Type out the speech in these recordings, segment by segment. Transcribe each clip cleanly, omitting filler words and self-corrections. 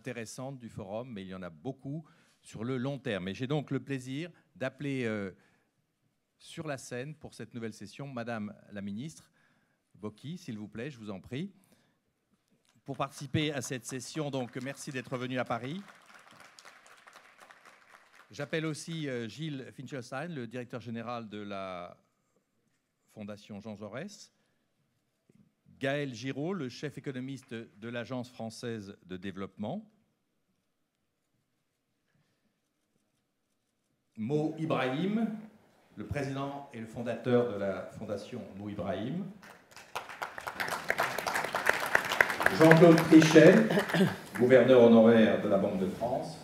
intéressantes du forum, mais il y en a beaucoup sur le long terme. Et j'ai donc le plaisir d'appeler sur la scène pour cette nouvelle session Madame la ministre Boky, s'il vous plaît, je vous en prie. Pour participer à cette session, donc merci d'être venu à Paris. J'appelle aussi Gilles Finkelstein, le directeur général de la Fondation Jean Jaurès, Gaël Giraud, le chef économiste de l'Agence française de développement, Mo Ibrahim, le président et le fondateur de la Fondation Mo Ibrahim, Jean-Claude Trichet, gouverneur honoraire de la Banque de France.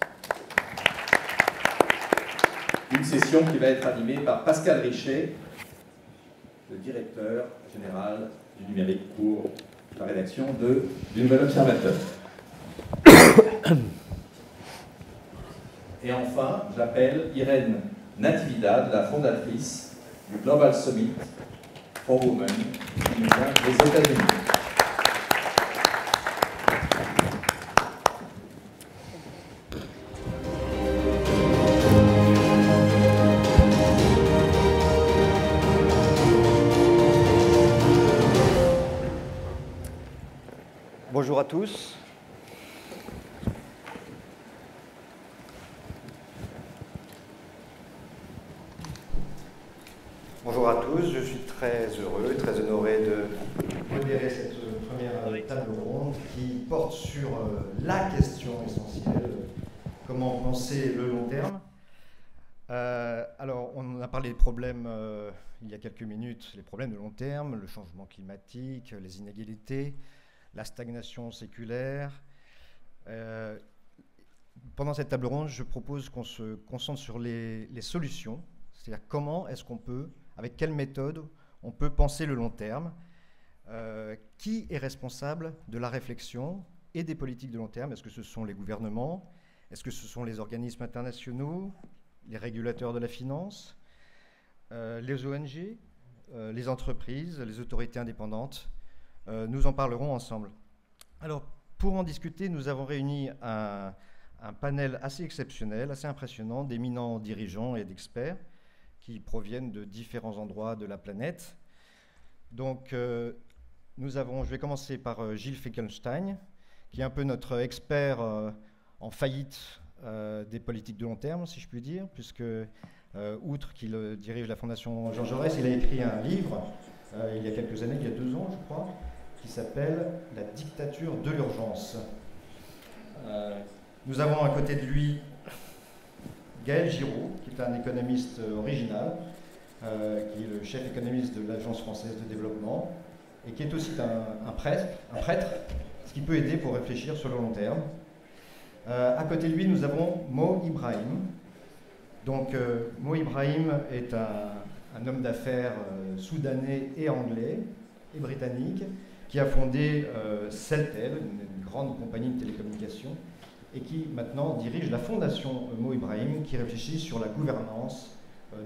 Une session qui va être animée par Pascal Richet, le directeur général du numérique pour la rédaction du Nouvel Observateur. Et enfin, j'appelle Irène Natividad, la fondatrice du Global Summit for Women qui nous vient des États-Unis. Bonjour à tous. Bonjour à tous, je suis très heureux, très honoré de modérer cette première table ronde qui porte sur la question essentielle, comment penser le long terme. Alors, on a parlé des problèmes il y a quelques minutes, les problèmes de long terme, le changement climatique, les inégalités, la stagnation séculaire. Pendant cette table ronde, je propose qu'on se concentre sur les solutions, c'est-à-dire comment est-ce qu'on peut, avec quelle méthode, on peut penser le long terme, qui est responsable de la réflexion et des politiques de long terme. Est-ce que ce sont les gouvernements? Est-ce que ce sont les organismes internationaux, les régulateurs de la finance, les ONG, les entreprises, les autorités indépendantes? Nous en parlerons ensemble. Alors, pour en discuter, nous avons réuni un panel assez exceptionnel, assez impressionnant, d'éminents dirigeants et d'experts qui proviennent de différents endroits de la planète. Donc, je vais commencer par Gilles Finkelstein, qui est un peu notre expert en faillite des politiques de long terme, si je puis dire, puisque, outre qu'il dirige la Fondation Jean Jaurès, il a écrit un livre il y a quelques années, il y a 2 ans, je crois, qui s'appelle « La dictature de l'urgence ». Nous avons à côté de lui Gaël Giraud, qui est un économiste original, qui est le chef économiste de l'Agence française de développement, et qui est aussi un prêtre, ce qui peut aider pour réfléchir sur le long terme. À côté de lui, nous avons Mo Ibrahim. Donc, Mo Ibrahim est un homme d'affaires soudanais et anglais, et britannique, qui a fondé Celtel, une grande compagnie de télécommunications, et qui maintenant dirige la fondation Mo Ibrahim, qui réfléchit sur la gouvernance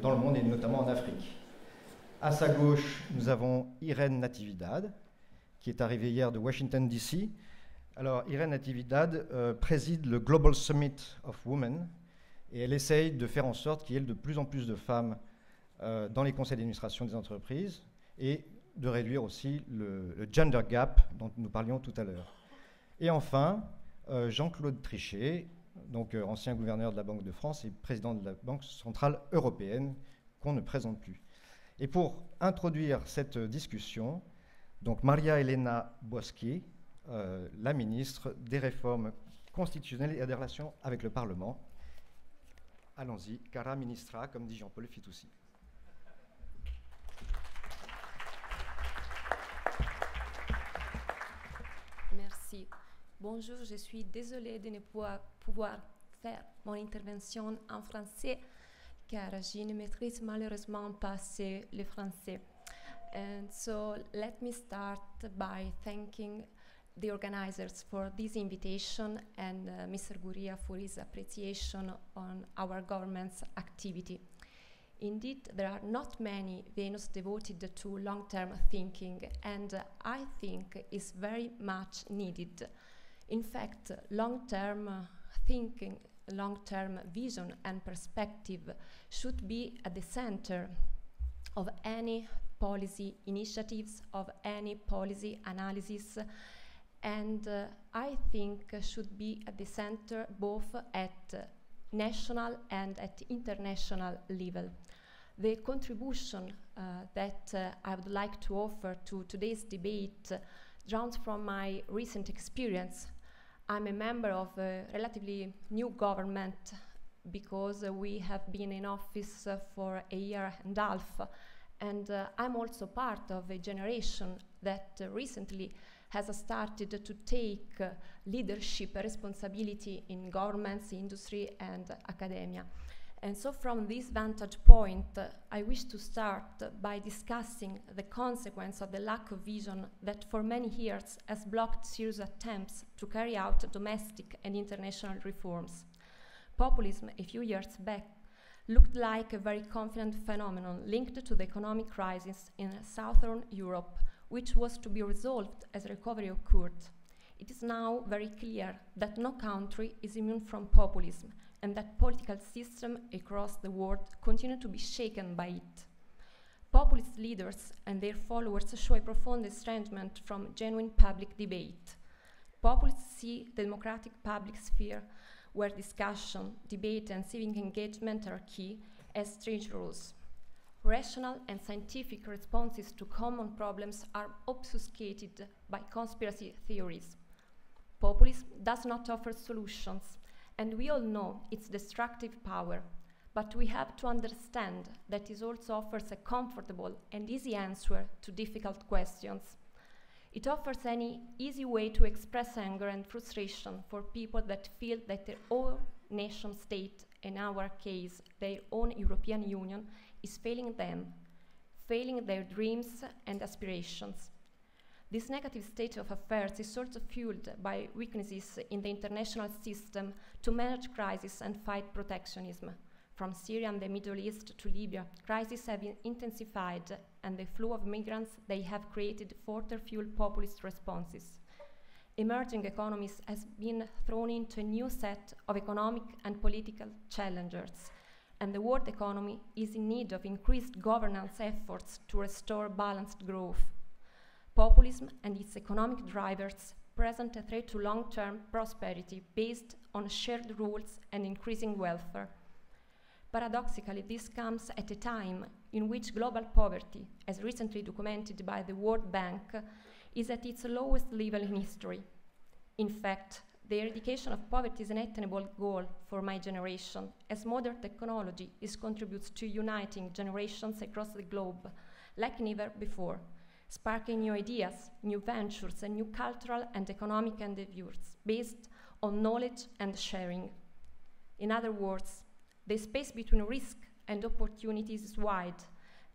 dans le monde et notamment en Afrique. À sa gauche, nous avons Irène Natividad, qui est arrivée hier de Washington, D.C. Alors, Irène Natividad préside le Global Summit of Women, et elle essaye de faire en sorte qu'il y ait de plus en plus de femmes dans les conseils d'administration des entreprises, et de réduire aussi le gender gap dont nous parlions tout à l'heure. Et enfin, Jean-Claude Trichet, donc ancien gouverneur de la Banque de France et président de la Banque centrale européenne, qu'on ne présente plus. Et pour introduire cette discussion, donc Maria Elena Boschi, la ministre des réformes constitutionnelles et des relations avec le Parlement. Allons-y, cara ministra, comme dit Jean-Paul Fitoussi. Merci. Bonjour, je suis désolée de ne pas pouvoir faire mon intervention en français car je ne maîtrise malheureusement pas le français. And so let me start by thanking the organizers for this invitation and Mr. Gurria for his appreciation on our government's activity. Indeed, there are not many venues devoted to long-term thinking, and I think is very much needed. In fact, long-term thinking, long-term vision and perspective should be at the center of any policy initiatives, of any policy analysis, and I think should be at the center both at national and at international level. The contribution that I would like to offer to today's debate draws from my recent experience. I'm a member of a relatively new government because we have been in office for a year and a half, and I'm also part of a generation that recently has started to take leadership responsibility in governments, industry, and academia. And so from this vantage point, I wish to start by discussing the consequence of the lack of vision that for many years has blocked serious attempts to carry out domestic and international reforms. Populism, a few years back, looked like a very confident phenomenon linked to the economic crisis in Southern Europe, which was to be resolved as recovery occurred. It is now very clear that no country is immune from populism, and that political systems across the world continue to be shaken by it. Populist leaders and their followers show a profound estrangement from genuine public debate. Populists see the democratic public sphere, where discussion, debate, and civic engagement are key, as treasures. Rational and scientific responses to common problems are obfuscated by conspiracy theories. Populism does not offer solutions, and we all know its destructive power, but we have to understand that it also offers a comfortable and easy answer to difficult questions. It offers any easy way to express anger and frustration for people that feel that their own nation state, in our case, their own European Union, is failing them, failing their dreams and aspirations. This negative state of affairs is also fueled by weaknesses in the international system to manage crisis and fight protectionism. From Syria and the Middle East to Libya, crises have intensified, and the flow of migrants they have created further fuel populist responses. Emerging economies has been thrown into a new set of economic and political challenges, and the world economy is in need of increased governance efforts to restore balanced growth. Populism and its economic drivers present a threat to long-term prosperity based on shared rules and increasing welfare. Paradoxically, this comes at a time in which global poverty, as recently documented by the World Bank, is at its lowest level in history. In fact, the eradication of poverty is an attainable goal for my generation, as modern technology contributes to uniting generations across the globe like never before, sparking new ideas, new ventures, and new cultural and economic endeavors based on knowledge and sharing. In other words, the space between risk and opportunities is wide,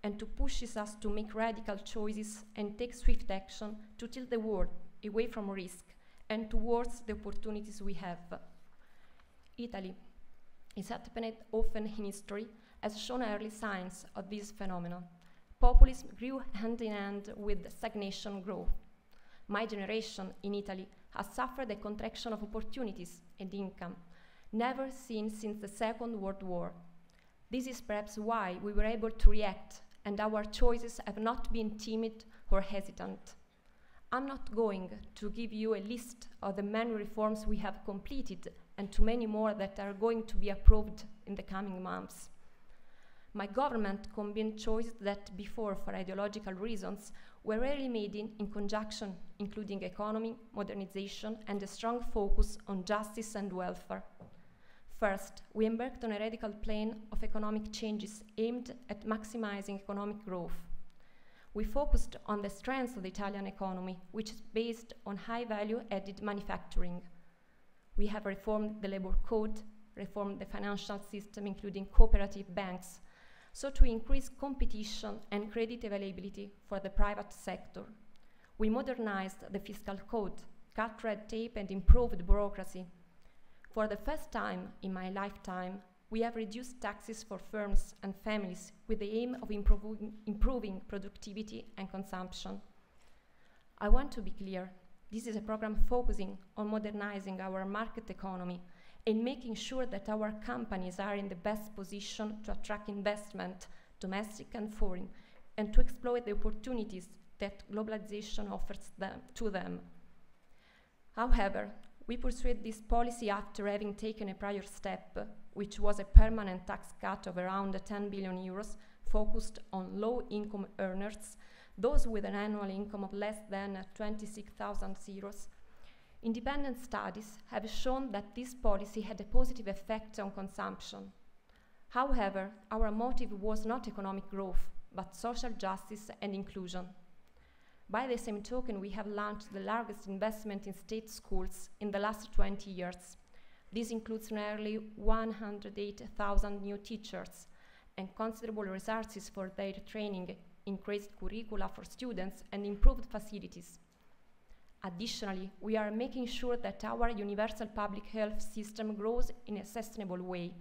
and to pushes us to make radical choices and take swift action to tilt the world away from risk and towards the opportunities we have. Italy is happened often in history, has shown early signs of this phenomenon. Populism grew hand in hand with stagnation growth. My generation in Italy has suffered a contraction of opportunities and income, never seen since the Second World War. This is perhaps why we were able to react, and our choices have not been timid or hesitant. I'm not going to give you a list of the many reforms we have completed and too many more that are going to be approved in the coming months. My government combined choices that before, for ideological reasons, were rarely made in conjunction, including economy, modernization, and a strong focus on justice and welfare. First, we embarked on a radical plan of economic changes aimed at maximizing economic growth. We focused on the strengths of the Italian economy, which is based on high value-added manufacturing. We have reformed the labor code, reformed the financial system, including cooperative banks, so to increase competition and credit availability for the private sector. We modernized the fiscal code, cut red tape, and improved bureaucracy. For the first time in my lifetime, we have reduced taxes for firms and families with the aim of improving productivity and consumption. I want to be clear, This is a program focusing on modernizing our market economy and making sure that our companies are in the best position to attract investment, domestic and foreign, and to exploit the opportunities that globalization offers to them. However, we pursued this policy after having taken a prior step, which was a permanent tax cut of around 10 billion euros focused on low-income earners, those with an annual income of less than 26,000 euros. Independent studies have shown that this policy had a positive effect on consumption. However, our motive was not economic growth, but social justice and inclusion. By the same token, we have launched the largest investment in state schools in the last 20 years. This includes nearly 108,000 new teachers and considerable resources for their training, increased curricula for students, and improved facilities. Additionally, we are making sure that our universal public health system grows in a sustainable way.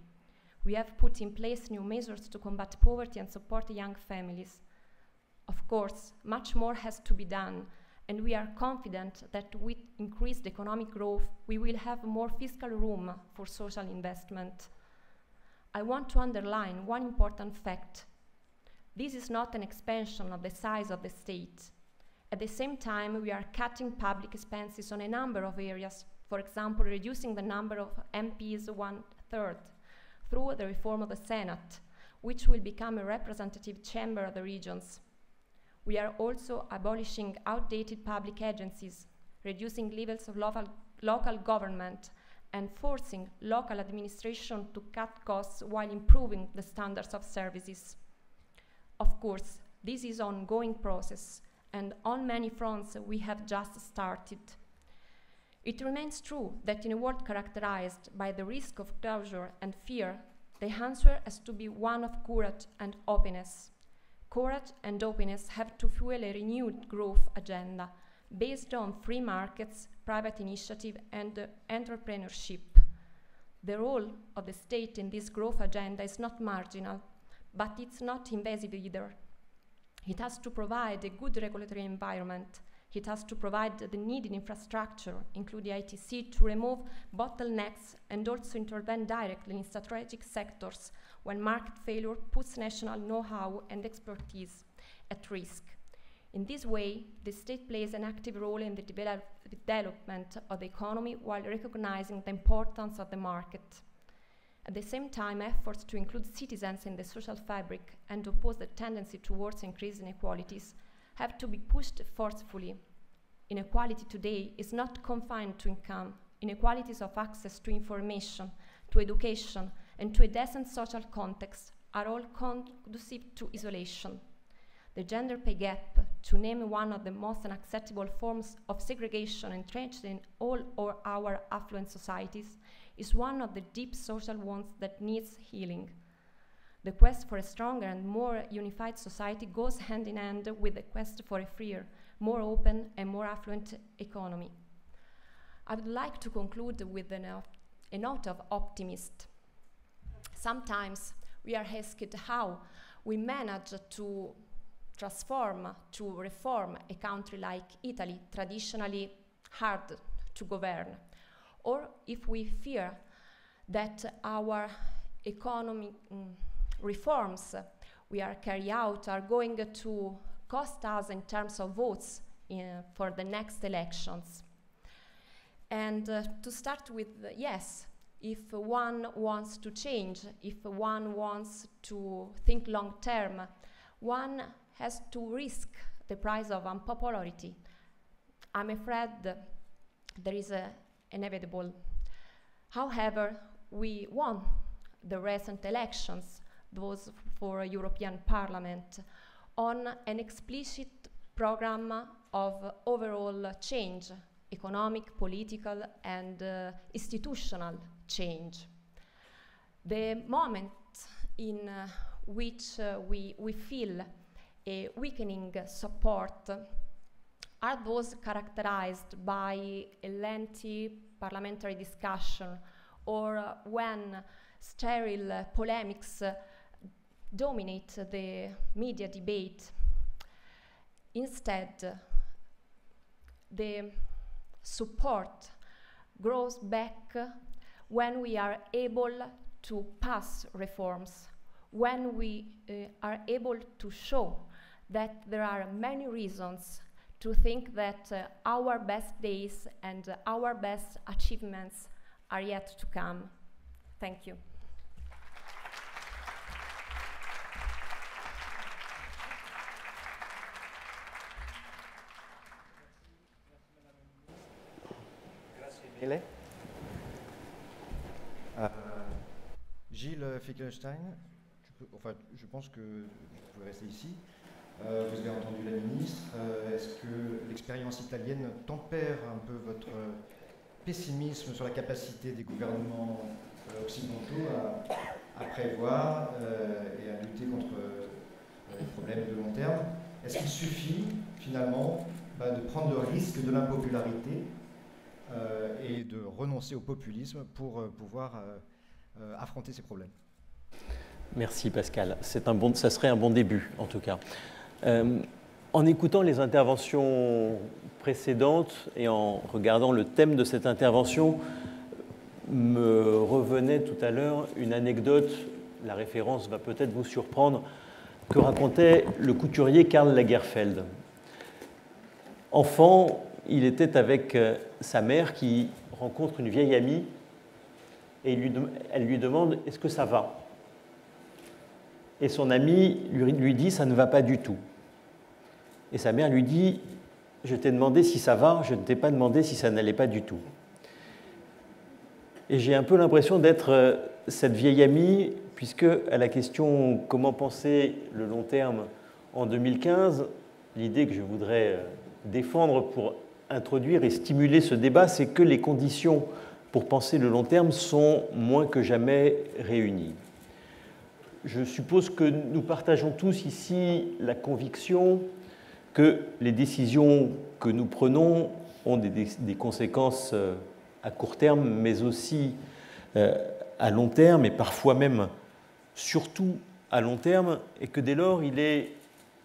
We have put in place new measures to combat poverty and support young families. Of course, much more has to be done, and we are confident that with increased economic growth, we will have more fiscal room for social investment. I want to underline one important fact. This is not an expansion of the size of the state. At the same time, we are cutting public expenses on a number of areas, for example, reducing the number of MPs 1/3 through the reform of the Senate, which will become a representative chamber of the regions. We are also abolishing outdated public agencies, reducing levels of local government, and forcing local administration to cut costs while improving the standards of services. Of course, this is an ongoing process, and on many fronts we have just started. It remains true that in a world characterized by the risk of closure and fear, the answer has to be one of courage and openness. Courage and openness have to fuel a renewed growth agenda based on free markets, private initiative, and entrepreneurship. The role of the state in this growth agenda is not marginal, but it's not invasive either. It has to provide a good regulatory environment. It has to provide the needed infrastructure, including ITC, to remove bottlenecks and also intervene directly in strategic sectors when market failure puts national know-how and expertise at risk. In this way, the state plays an active role in the development of the economy while recognizing the importance of the market. At the same time, efforts to include citizens in the social fabric and oppose the tendency towards increased inequalities have to be pushed forcefully. Inequality today is not confined to income. Inequalities of access to information, to education, and to a decent social context are all conducive to isolation. The gender pay gap, to name one of the most unacceptable forms of segregation entrenched in all our affluent societies, is one of the deep social wounds that needs healing. The quest for a stronger and more unified society goes hand in hand with the quest for a freer, more open and more affluent economy. I would like to conclude with a note of optimism. Sometimes we are asked how we manage to transform, to reform a country like Italy, traditionally hard to govern, or if we fear that our economic reforms we are carrying out are going to cost us in terms of votes for the next elections. And to start with, yes, if one wants to change, if one wants to think long term, one has to risk the price of unpopularity. I'm afraid there is an inevitable. However, we won the recent elections, those for European Parliament, on an explicit program of overall change, economic, political, and institutional change. The moment in which we feel a weakening support are those characterized by a lengthy parliamentary discussion or when sterile polemics dominate the media debate. Instead, the support grows back when we are able to pass reforms, when we are able to show that there are many reasons to think that our best days and our best achievements are yet to come. Thank you. Gilles Fickelstein, je pense que vous pouvez rester ici. Vous avez entendu la ministre. Est-ce que l'expérience italienne tempère un peu votre pessimisme sur la capacité des gouvernements occidentaux à prévoir et à lutter contre les problèmes de long terme? Est-ce qu'il suffit finalement de prendre le risque de l'impopularité et de renoncer au populisme pour pouvoir affronter ces problèmes? Merci Pascal, ça serait un bon début en tout cas. En écoutant les interventions précédentes et en regardant le thème de cette intervention, me revenait tout à l'heure une anecdote, la référence va peut-être vous surprendre, que racontait le couturier Karl Lagerfeld. Enfant, il était avec sa mère qui rencontre une vieille amie et elle lui demande « Est-ce que ça va ?» Et son ami lui dit « Ça ne va pas du tout ». Et sa mère lui dit « Je t'ai demandé si ça va, je ne t'ai pas demandé si ça n'allait pas du tout ». Et j'ai un peu l'impression d'être cette vieille amie, puisque à la question « Comment penser le long terme en 2015 ?», l'idée que je voudrais défendre pour introduire et stimuler ce débat, c'est que les conditions pour penser le long terme sont moins que jamais réunies. Je suppose que nous partageons tous ici la conviction que les décisions que nous prenons ont des conséquences à court terme, mais aussi à long terme, et parfois même surtout à long terme, et que dès lors, il est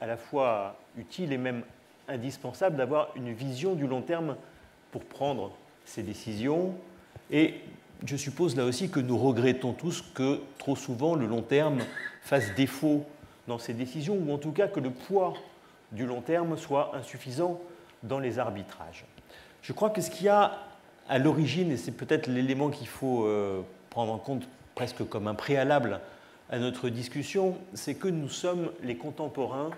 à la fois utile et même indispensable d'avoir une vision du long terme pour prendre ces décisions. Et je suppose là aussi que nous regrettons tous que trop souvent le long terme fasse défaut dans ces décisions, ou en tout cas que le poids du long terme soit insuffisant dans les arbitrages. Je crois que ce qu'il y a à l'origine, et c'est peut-être l'élément qu'il faut prendre en compte presque comme un préalable à notre discussion, c'est que nous sommes les contemporains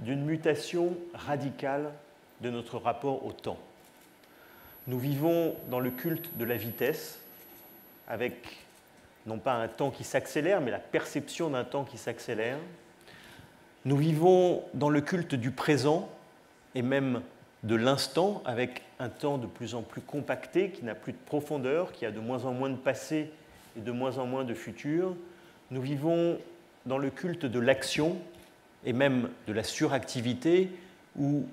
d'une mutation radicale de notre rapport au temps. Nous vivons dans le culte de la vitesse, avec non pas un temps qui s'accélère, mais la perception d'un temps qui s'accélère. Nous vivons dans le culte du présent et même de l'instant, avec un temps de plus en plus compacté, qui n'a plus de profondeur, qui a de moins en moins de passé et de moins en moins de futur. Nous vivons dans le culte de l'action et même de la suractivité, où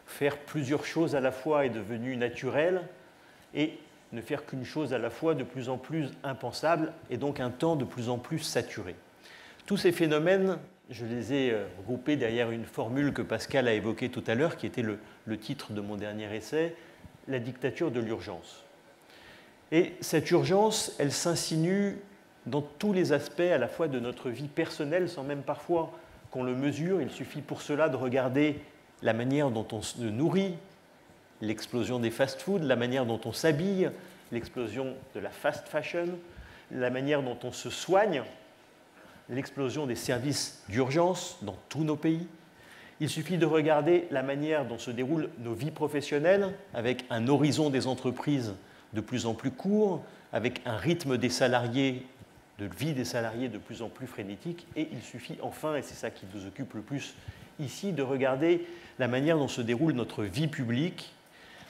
faire plusieurs choses à la fois est devenu naturel et ne faire qu'une chose à la fois de plus en plus impensable et donc un temps de plus en plus saturé. Tous ces phénomènes, je les ai regroupés derrière une formule que Pascal a évoquée tout à l'heure, qui était le titre de mon dernier essai, la dictature de l'urgence. Et cette urgence, elle s'insinue dans tous les aspects à la fois de notre vie personnelle, sans même parfois qu'on le mesure. Il suffit pour cela de regarder la manière dont on se nourrit, l'explosion des fast-foods, la manière dont on s'habille, l'explosion de la fast fashion, la manière dont on se soigne, l'explosion des services d'urgence dans tous nos pays. Il suffit de regarder la manière dont se déroulent nos vies professionnelles, avec un horizon des entreprises de plus en plus court, avec un rythme des salariés, de vie des salariés de plus en plus frénétique. Et il suffit enfin, et c'est ça qui nous occupe le plus ici, de regarder la manière dont se déroule notre vie publique,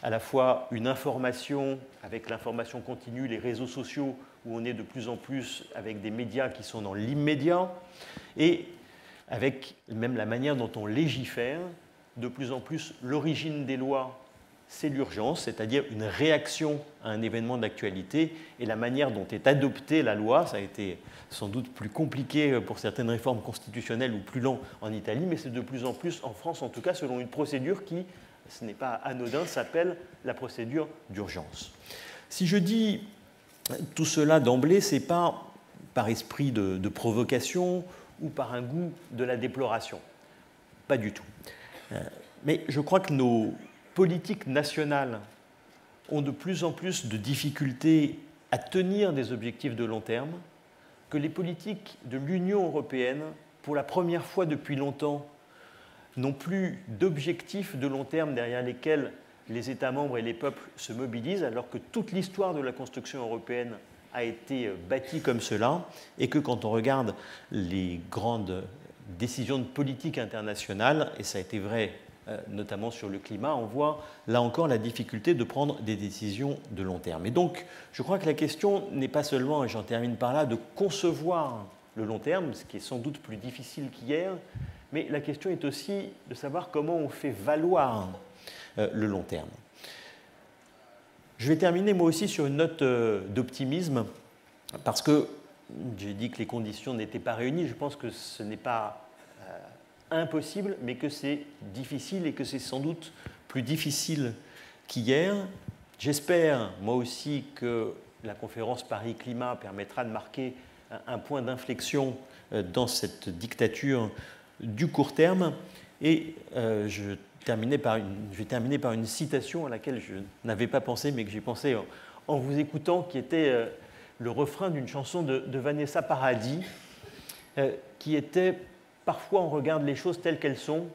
à la fois une information avec l'information continue, les réseaux sociaux, où on est de plus en plus avec des médias qui sont dans l'immédiat, et avec même la manière dont on légifère, de plus en plus l'origine des lois, c'est l'urgence, c'est-à-dire une réaction à un événement d'actualité, et la manière dont est adoptée la loi, ça a été sans doute plus compliqué pour certaines réformes constitutionnelles ou plus lent en Italie, mais c'est de plus en plus en France, en tout cas selon une procédure qui ce n'est pas anodin, s'appelle la procédure d'urgence. Si je dis tout cela d'emblée, ce n'est pas par esprit de provocation ou par un goût de la déploration. Pas du tout. Mais je crois que nos politiques nationales ont de plus en plus de difficultés à tenir des objectifs de long terme, que les politiques de l'Union européenne, pour la première fois depuis longtemps, n'ont plus d'objectifs de long terme derrière lesquels les États membres et les peuples se mobilisent, alors que toute l'histoire de la construction européenne a été bâtie comme cela, et que quand on regarde les grandes décisions de politique internationale, et ça a été vrai notamment sur le climat, on voit là encore la difficulté de prendre des décisions de long terme. Et donc, je crois que la question n'est pas seulement, et j'en termine par là, de concevoir le long terme, ce qui est sans doute plus difficile qu'hier, mais la question est aussi de savoir comment on fait valoir le long terme. Je vais terminer moi aussi sur une note d'optimisme, parce que j'ai dit que les conditions n'étaient pas réunies, je pense que ce n'est pas impossible, mais que c'est difficile et que c'est sans doute plus difficile qu'hier. J'espère, moi aussi, que la conférence Paris-Climat permettra de marquer un point d'inflexion dans cette dictature du court terme. Et je vais terminer par une citation à laquelle je n'avais pas pensé, mais que j'ai pensé en vous écoutant, qui était le refrain d'une chanson de Vanessa Paradis, qui était « Parfois on regarde les choses telles qu'elles sont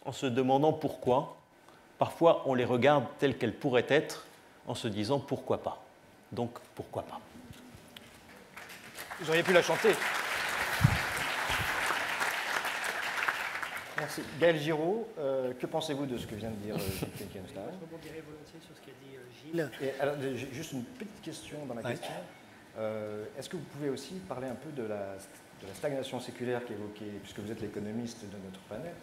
en se demandant pourquoi. Parfois on les regarde telles qu'elles pourraient être en se disant pourquoi pas. Donc pourquoi pas ?» Vous auriez pu la chanter. Merci. Gaël Giraud, que pensez-vous de ce que vient de dire Gilles Finkelstein? Je rebondirai volontiers sur ce qu'a dit Gilles. Et alors, juste une petite question dans la question. Est-ce que vous pouvez aussi parler un peu de la stagnation séculaire qu'évoquait, puisque vous êtes l'économiste de notre panel,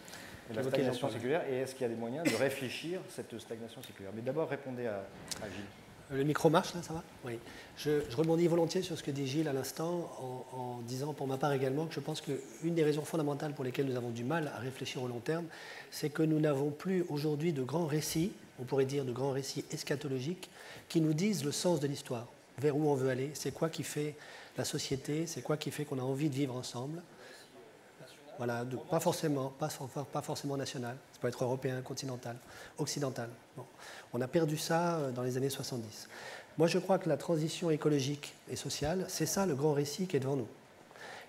de la stagnation séculaire, et est-ce qu'il y a des moyens de réfléchir cette stagnation séculaire? Mais d'abord, répondez à Gilles. Le micro marche, là, ça va? Oui. Je rebondis volontiers sur ce que dit Gilles à l'instant, en disant pour ma part également que je pense qu'une des raisons fondamentales pour lesquelles nous avons du mal à réfléchir au long terme, c'est que nous n'avons plus aujourd'hui de grands récits, on pourrait dire de grands récits eschatologiques, qui nous disent le sens de l'histoire, vers où on veut aller, c'est quoi qui fait la société, c'est quoi qui fait qu'on a envie de vivre ensemble. Voilà, pas forcément national, ça peut être européen, continental, occidental. Bon. On a perdu ça dans les années 70. Moi, je crois que la transition écologique et sociale, c'est ça le grand récit qui est devant nous.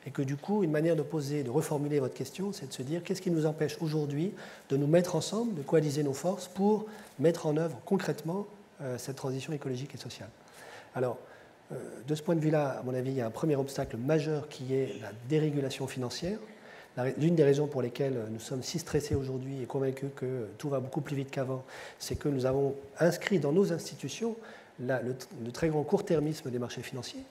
Et que du coup, une manière de poser, de reformuler votre question, c'est de se dire qu'est-ce qui nous empêche aujourd'hui de nous mettre ensemble, de coaliser nos forces pour mettre en œuvre concrètement cette transition écologique et sociale. Alors, de ce point de vue-là, à mon avis, il y a un premier obstacle majeur qui est la dérégulation financière. L'une des raisons pour lesquelles nous sommes si stressés aujourd'hui et convaincus que tout va beaucoup plus vite qu'avant, c'est que nous avons inscrit dans nos institutions le très grand court-termisme des marchés financiers.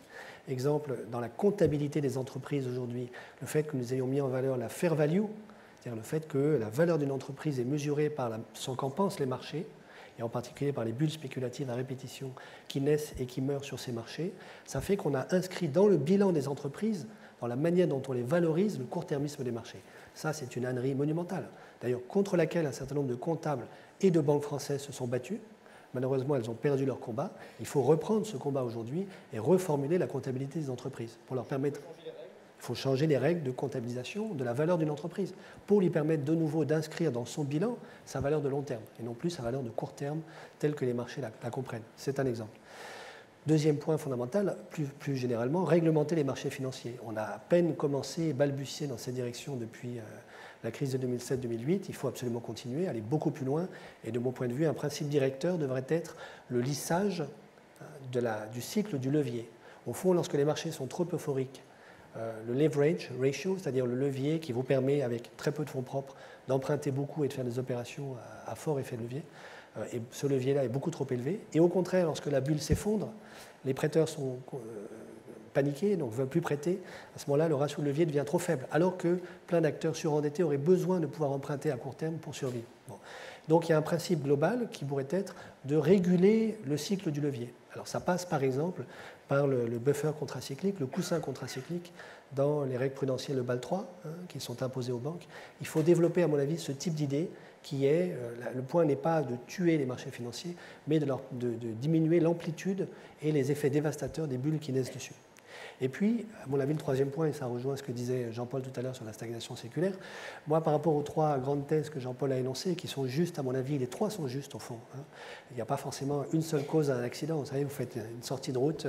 Exemple, dans la comptabilité des entreprises aujourd'hui, le fait que nous ayons mis en valeur la fair value, c'est-à-dire le fait que la valeur d'une entreprise est mesurée par ce qu'en pensent les marchés, et en particulier par les bulles spéculatives à répétition qui naissent et qui meurent sur ces marchés, ça fait qu'on a inscrit dans le bilan des entreprises, dans la manière dont on les valorise, le court-termisme des marchés. Ça, c'est une ânerie monumentale, d'ailleurs contre laquelle un certain nombre de comptables et de banques françaises se sont battus. Malheureusement, elles ont perdu leur combat. Il faut reprendre ce combat aujourd'hui et reformuler la comptabilité des entreprises pour leur permettre... Il faut changer les règles de comptabilisation de la valeur d'une entreprise pour lui permettre de nouveau d'inscrire dans son bilan sa valeur de long terme et non plus sa valeur de court terme telle que les marchés la comprennent. C'est un exemple. Deuxième point fondamental, plus généralement, réglementer les marchés financiers. On a à peine commencé et balbutié dans cette direction depuis la crise de 2007-2008. Il faut absolument continuer, aller beaucoup plus loin. Et de mon point de vue, un principe directeur devrait être le lissage du cycle du levier. Au fond, lorsque les marchés sont trop euphoriques, le leverage ratio, c'est-à-dire le levier qui vous permet, avec très peu de fonds propres, d'emprunter beaucoup et de faire des opérations à fort effet de levier. Et ce levier-là est beaucoup trop élevé. Et au contraire, lorsque la bulle s'effondre, les prêteurs sont paniqués, donc ne veulent plus prêter. À ce moment-là, le ratio de levier devient trop faible, alors que plein d'acteurs surendettés auraient besoin de pouvoir emprunter à court terme pour survivre. Bon. Donc il y a un principe global qui pourrait être de réguler le cycle du levier. Alors ça passe par exemple par le buffer contracyclique, le coussin contracyclique dans les règles prudentielles de Bâle III, qui sont imposées aux banques. Il faut développer, à mon avis, ce type d'idée qui est, le point n'est pas de tuer les marchés financiers, mais de diminuer l'amplitude et les effets dévastateurs des bulles qui naissent dessus. Et puis, à mon avis, le troisième point, et ça rejoint ce que disait Jean-Paul tout à l'heure sur la stagnation séculaire, moi, par rapport aux trois grandes thèses que Jean-Paul a énoncées, qui sont justes, à mon avis, les trois sont justes au fond. Il n'y a pas forcément une seule cause à un accident. Vous savez, vous faites une sortie de route,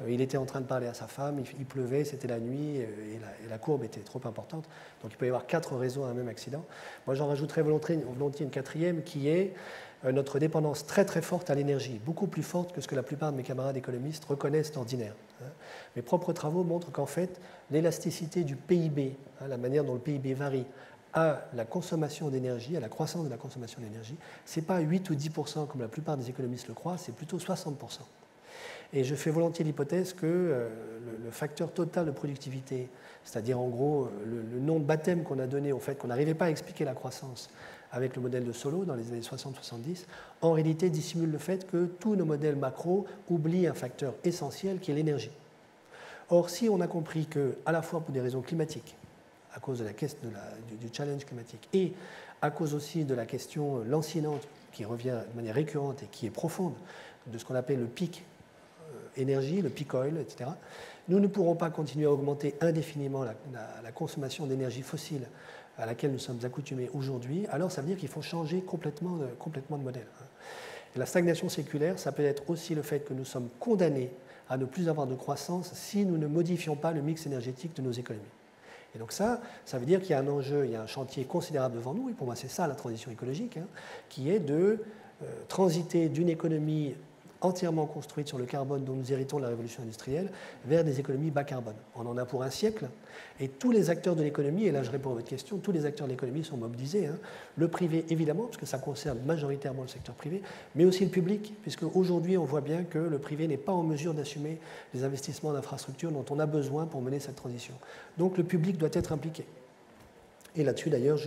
il était en train de parler à sa femme, il pleuvait, c'était la nuit, et la courbe était trop importante. Donc il peut y avoir 4 raisons à un même accident. Moi, j'en rajouterais volontiers une quatrième, qui est notre dépendance très très forte à l'énergie, beaucoup plus forte que ce que la plupart de mes camarades économistes reconnaissent d'ordinaire. Mes propres travaux montrent qu'en fait, l'élasticité du PIB, la manière dont le PIB varie, à la consommation d'énergie, à la croissance de la consommation d'énergie, ce n'est pas 8 ou 10% comme la plupart des économistes le croient, c'est plutôt 60%. Et je fais volontiers l'hypothèse que le facteur total de productivité, c'est-à-dire en gros le nom de baptême qu'on a donné au fait qu'on n'arrivait pas à expliquer la croissance avec le modèle de Solow dans les années 60-70, en réalité dissimule le fait que tous nos modèles macro oublient un facteur essentiel qui est l'énergie. Or, si on a compris que, à la fois pour des raisons climatiques, à cause de du challenge climatique, et à cause aussi de la question lancinante qui revient de manière récurrente et qui est profonde, de ce qu'on appelle le pic énergie, le peak oil, etc., nous ne pourrons pas continuer à augmenter indéfiniment la consommation d'énergie fossile à laquelle nous sommes accoutumés aujourd'hui, alors ça veut dire qu'il faut changer complètement de modèle. Et la stagnation séculaire, ça peut être aussi le fait que nous sommes condamnés à ne plus avoir de croissance si nous ne modifions pas le mix énergétique de nos économies. Et donc ça veut dire qu'il y a un enjeu, il y a un chantier considérable devant nous, et pour moi c'est ça la transition écologique, qui est de transiter d'une économie entièrement construite sur le carbone dont nous héritons de la révolution industrielle vers des économies bas carbone. On en a pour un siècle, et tous les acteurs de l'économie, et là je réponds à votre question, tous les acteurs de l'économie sont mobilisés, le privé évidemment, parce que ça concerne majoritairement le secteur privé, mais aussi le public, puisque aujourd'hui on voit bien que le privé n'est pas en mesure d'assumer les investissements d'infrastructures dont on a besoin pour mener cette transition. Donc le public doit être impliqué. Et là-dessus, d'ailleurs,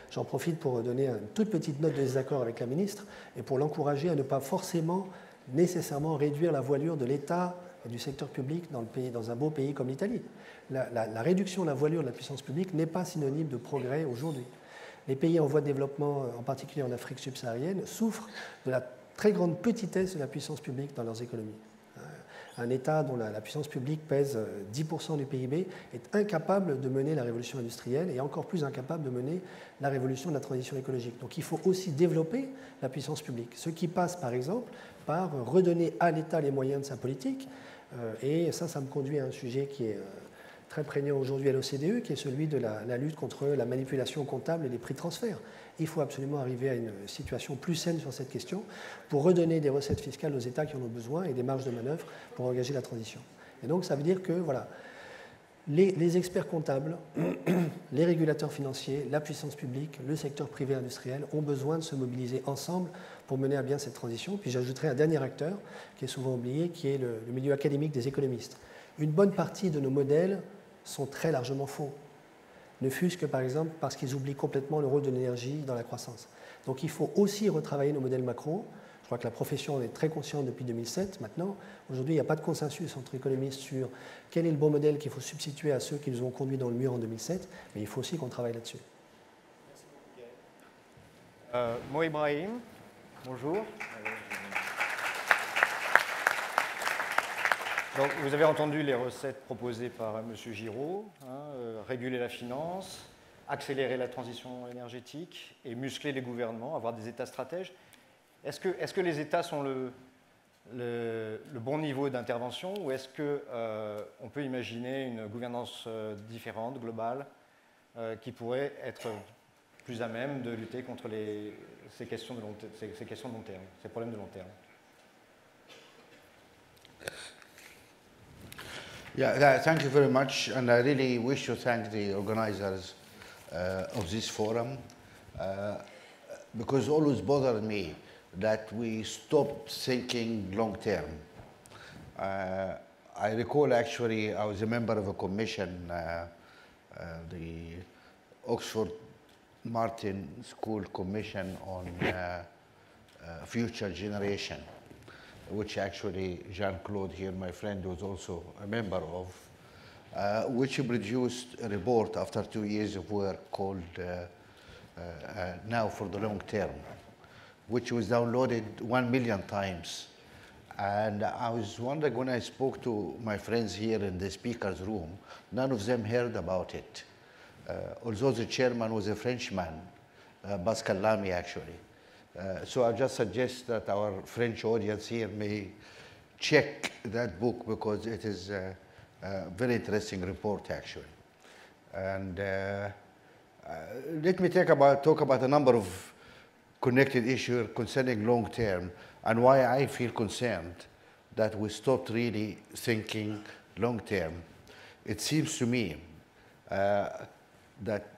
j'en profite pour donner une toute petite note de désaccord avec la ministre et pour l'encourager à ne pas forcément nécessairement réduire la voilure de l'État et du secteur public dans un beau pays comme l'Italie. La réduction de la voilure de la puissance publique n'est pas synonyme de progrès aujourd'hui. Les pays en voie de développement, en particulier en Afrique subsaharienne, souffrent de la très grande petitesse de la puissance publique dans leurs économies. Un État dont la puissance publique pèse 10% du PIB est incapable de mener la révolution industrielle et encore plus incapable de mener la révolution de la transition écologique. Donc il faut aussi développer la puissance publique, ce qui passe par exemple par redonner à l'État les moyens de sa politique. Et ça me conduit à un sujet qui est très prégnant aujourd'hui à l'OCDE, qui est celui de la lutte contre la manipulation comptable et les prix de transfert. Il faut absolument arriver à une situation plus saine sur cette question pour redonner des recettes fiscales aux États qui en ont besoin et des marges de manœuvre pour engager la transition. Et donc ça veut dire que voilà, les experts comptables, les régulateurs financiers, la puissance publique, le secteur privé industriel ont besoin de se mobiliser ensemble pour mener à bien cette transition. Puis j'ajouterai un dernier acteur qui est souvent oublié, qui est le milieu académique des économistes. Une bonne partie de nos modèles sont très largement faux. Ne fût-ce que par exemple parce qu'ils oublient complètement le rôle de l'énergie dans la croissance. Donc il faut aussi retravailler nos modèles macro. Je crois que la profession en est très consciente depuis 2007 maintenant. Aujourd'hui, il n'y a pas de consensus entre économistes sur quel est le bon modèle qu'il faut substituer à ceux qui nous ont conduits dans le mur en 2007, mais il faut aussi qu'on travaille là-dessus. Mo Ibrahim, bonjour. Donc, vous avez entendu les recettes proposées par M. Giraud, réguler la finance, accélérer la transition énergétique et muscler les gouvernements, avoir des États stratèges. Est-ce que les États sont le bon niveau d'intervention ou est-ce qu'on peut imaginer une gouvernance différente, globale, qui pourrait être plus à même de lutter contre ces questions de long terme, ces problèmes de long terme? Yeah, thank you very much, and I really wish to thank the organizers of this forum because it always bothered me that we stopped thinking long term. I recall actually I was a member of a commission, the Oxford Martin School Commission on Future Generation, which actually Jean-Claude here, my friend, was also a member of. which produced a report after 2 years of work called Now for the Long Term, which was downloaded 1 million times. And I was wondering, when I spoke to my friends here in the speaker's room, none of them heard about it. Although the chairman was a Frenchman, Pascal Lamy actually. So I just suggest that our French audience here may check that book, because it is a very interesting report actually. And let me talk about a number of connected issues concerning long term, and why I feel concerned that we stopped really thinking long term. It seems to me that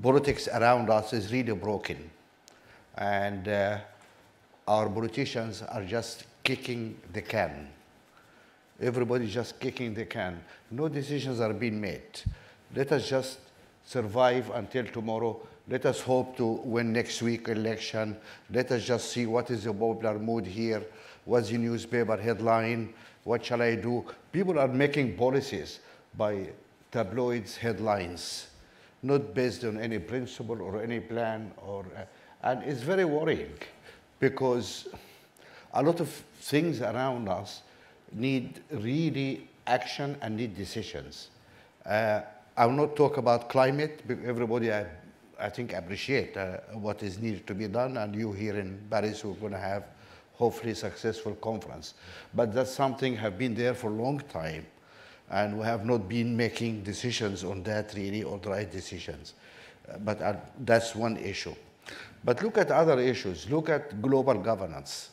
politics around us is really broken, and our politicians are just kicking the can. Everybody's just kicking the can. No decisions are being made. Let us just survive until tomorrow. Let us hope to win next week election. Let us just see what is the popular mood here. What's the newspaper headline? What shall I do? People are making policies by tabloids headlines, not based on any principle or any plan, and it's very worrying, because a lot of things around us need really action and need decisions. I will not talk about climate, because everybody I think appreciate what is needed to be done, and you here in Paris we're going to have hopefully successful conference. But that's something have been there for a long time, and we have not been making decisions on that really, or the right decisions. But that's one issue. But look at other issues. Look at global governance.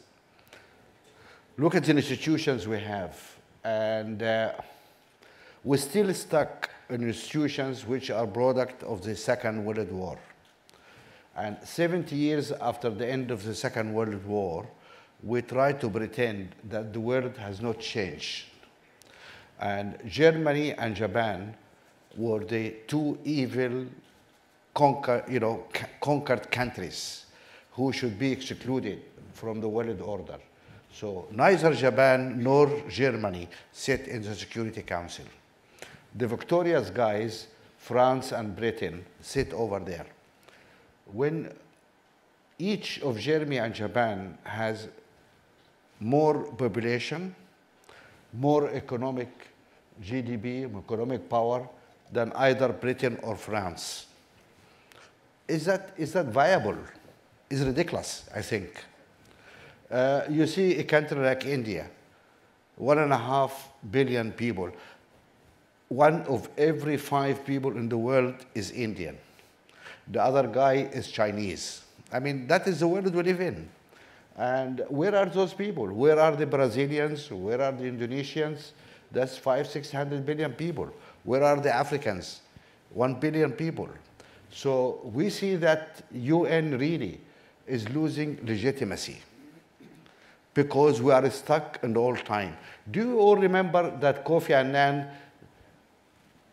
Look at the institutions we have, and we're still stuck in institutions which are product of the Second World War. And 70 years after the end of the Second World War, we try to pretend that the world has not changed. And Germany and Japan were the two evil conquered countries who should be excluded from the world order. So neither Japan nor Germany sit in the Security Council. The victorious guys, France and Britain, sit over there. When each of Germany and Japan has more population, more economic GDP, economic power than either Britain or France. Is that viable? It's ridiculous, I think. You see a country like India, 1.5 billion people. 1 of every 5 people in the world is Indian. The other guy is Chinese. I mean, that is the world we live in. And where are those people? Where are the Brazilians? Where are the Indonesians? That's 500-600 billion people. Where are the Africans? 1 billion people. So we see that UN really is losing legitimacy, because we are stuck in the old time. Do you all remember that Kofi Annan,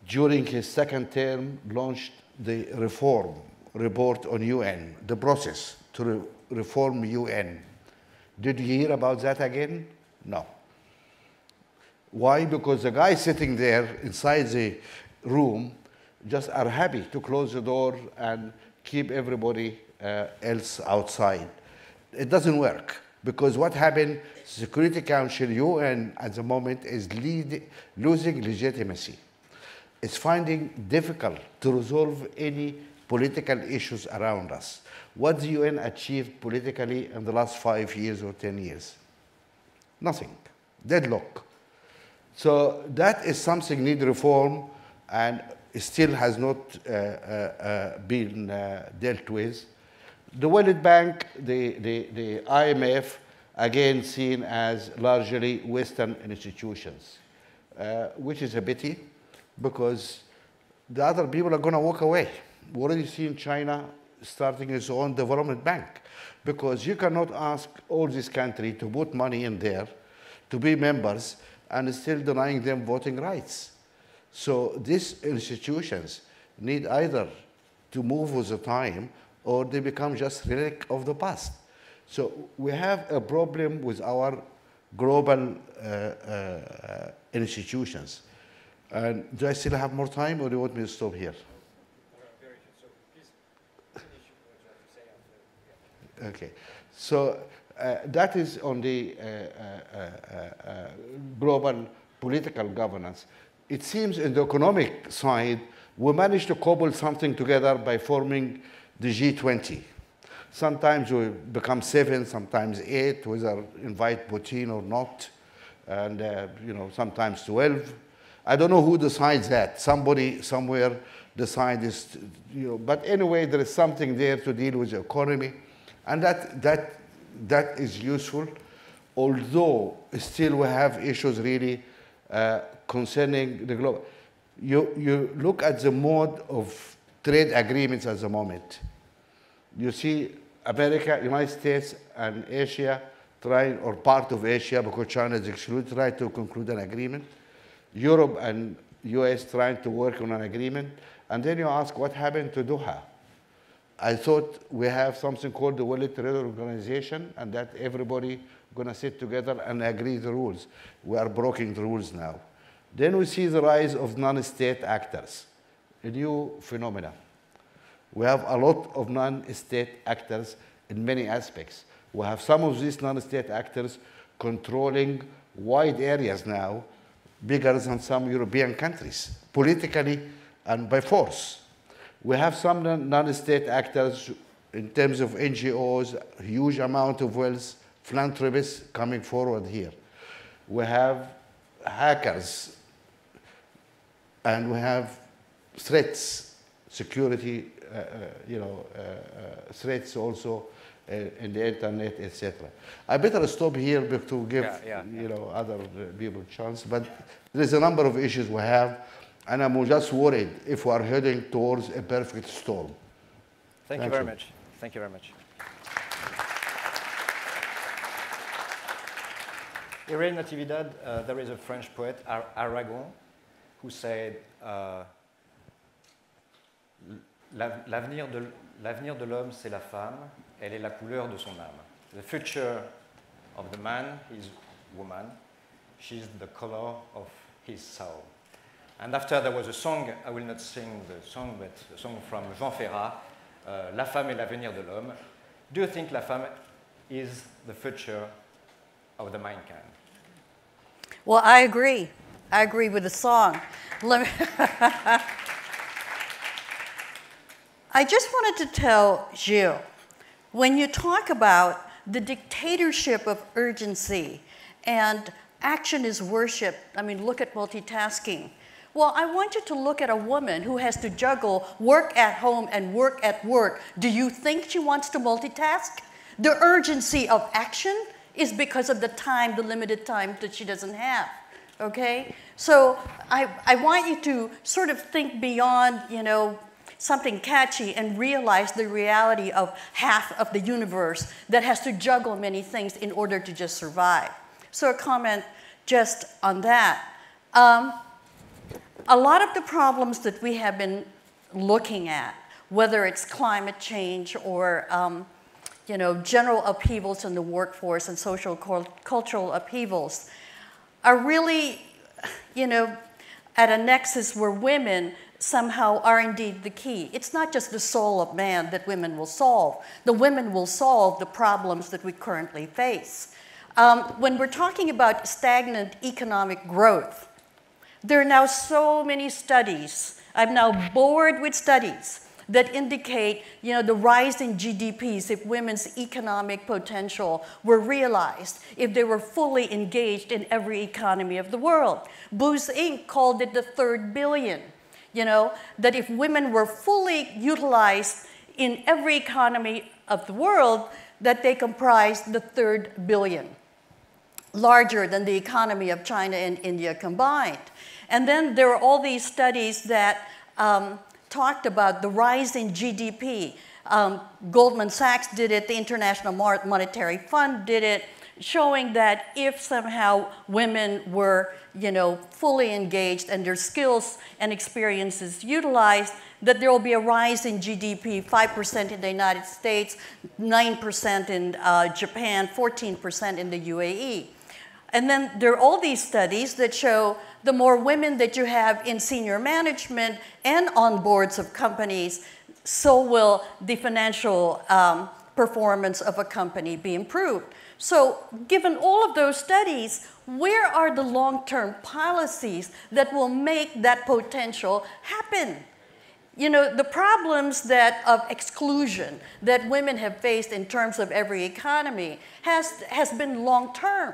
during his second term, launched the reform report on UN, the process to reform UN? Did you hear about that again? No. Why? Because the guys sitting there inside the room just are happy to close the door and keep everybody else outside. It doesn't work, because what happened, Security Council, UN at the moment is losing legitimacy. It's finding difficult to resolve any political issues around us. What the UN achieved politically in the last 5 years or 10 years? Nothing. Deadlock. So that is something need reform, and it still has not been dealt with. The World Bank, the IMF, again seen as largely Western institutions, which is a pity, because the other people are going to walk away. We already seen China starting its own development bank, because you cannot ask all these countries to put money in there to be members and still denying them voting rights. So these institutions need either to move with the time, or they become just relic of the past. So we have a problem with our global institutions. And do I still have more time, or do you want me to stop here? Okay, so that is on the global political governance. It seems in the economic side, we managed to cobble something together by forming the G20. Sometimes we become 7, sometimes 8, whether invite Putin or not, and you know, sometimes 12. I don't know who decides that. Somebody somewhere decides, you know, but anyway, there is something there to deal with the economy, and that is useful, although still we have issues really concerning the global. You look at the mode of trade agreements at the moment. You see America, United States, and Asia trying, or part of Asia, because China is excluded, try to conclude an agreement. Europe and US trying to work on an agreement. And then you ask, what happened to Doha? I thought we have something called the World Trade Organization, and that everybody gonna sit together and agree the rules. We are breaking the rules now. Then we see the rise of non-state actors, a new phenomenon. We have a lot of non-state actors in many aspects. We have some of these non-state actors controlling wide areas now, bigger than some European countries, politically and by force. We have some non-state actors in terms of NGOs, huge amount of wealth, philanthropists coming forward here. We have hackers, and we have threats, security, threats also in the internet, etc. I better stop here to give other people a chance. But there's a number of issues we have, and I'm just worried if we are heading towards a perfect storm. Thank you very much. Thank you very much. Irene Natividad, there is a French poet, Aragon, who said, l'avenir de l'homme, c'est la femme, elle est la couleur de son âme. The future of the man is woman, she's the color of his soul. And after there was a song, I will not sing the song, but a song from Jean Ferrat, La femme est l'avenir de l'homme. Do you think la femme is the future of the mankind? Well, I agree. I agree with the song. I just wanted to tell Gilles, when you talk about the dictatorship of urgency and action is worship, I mean, look at multitasking. Well, I want you to look at a woman who has to juggle work at home and work at work. Do you think she wants to multitask? The urgency of action is because of the time, the limited time that she doesn't have, okay? So I want you to sort of think beyond, something catchy and realize the reality of half of the universe that has to juggle many things in order to just survive. So a comment just on that. A lot of the problems that we have been looking at, whether it's climate change or general upheavals in the workforce and social cultural upheavals, are really, at a nexus where women somehow are indeed the key. It's not just the soul of man that women will solve. The women will solve the problems that we currently face. When we're talking about stagnant economic growth, there are now so many studies. I'm now bored with studies that indicate, the rise in GDPs if women's economic potential were realized, if they were fully engaged in every economy of the world. Booz Inc. called it the third billion. That if women were fully utilized in every economy of the world, that they comprised the third billion, larger than the economy of China and India combined. And then there are all these studies that talked about the rise in GDP. Goldman Sachs did it, the International Monetary Fund did it, showing that if somehow women were, fully engaged and their skills and experiences utilized, that there will be a rise in GDP, 5% in the United States, 9% in Japan, 14% in the UAE. And then there are all these studies that show the more women that you have in senior management and on boards of companies, so will the financial performance of a company be improved. So given all of those studies, where are the long-term policies that will make that potential happen? You know, the problems of exclusion that women have faced in terms of every economy has been long-term.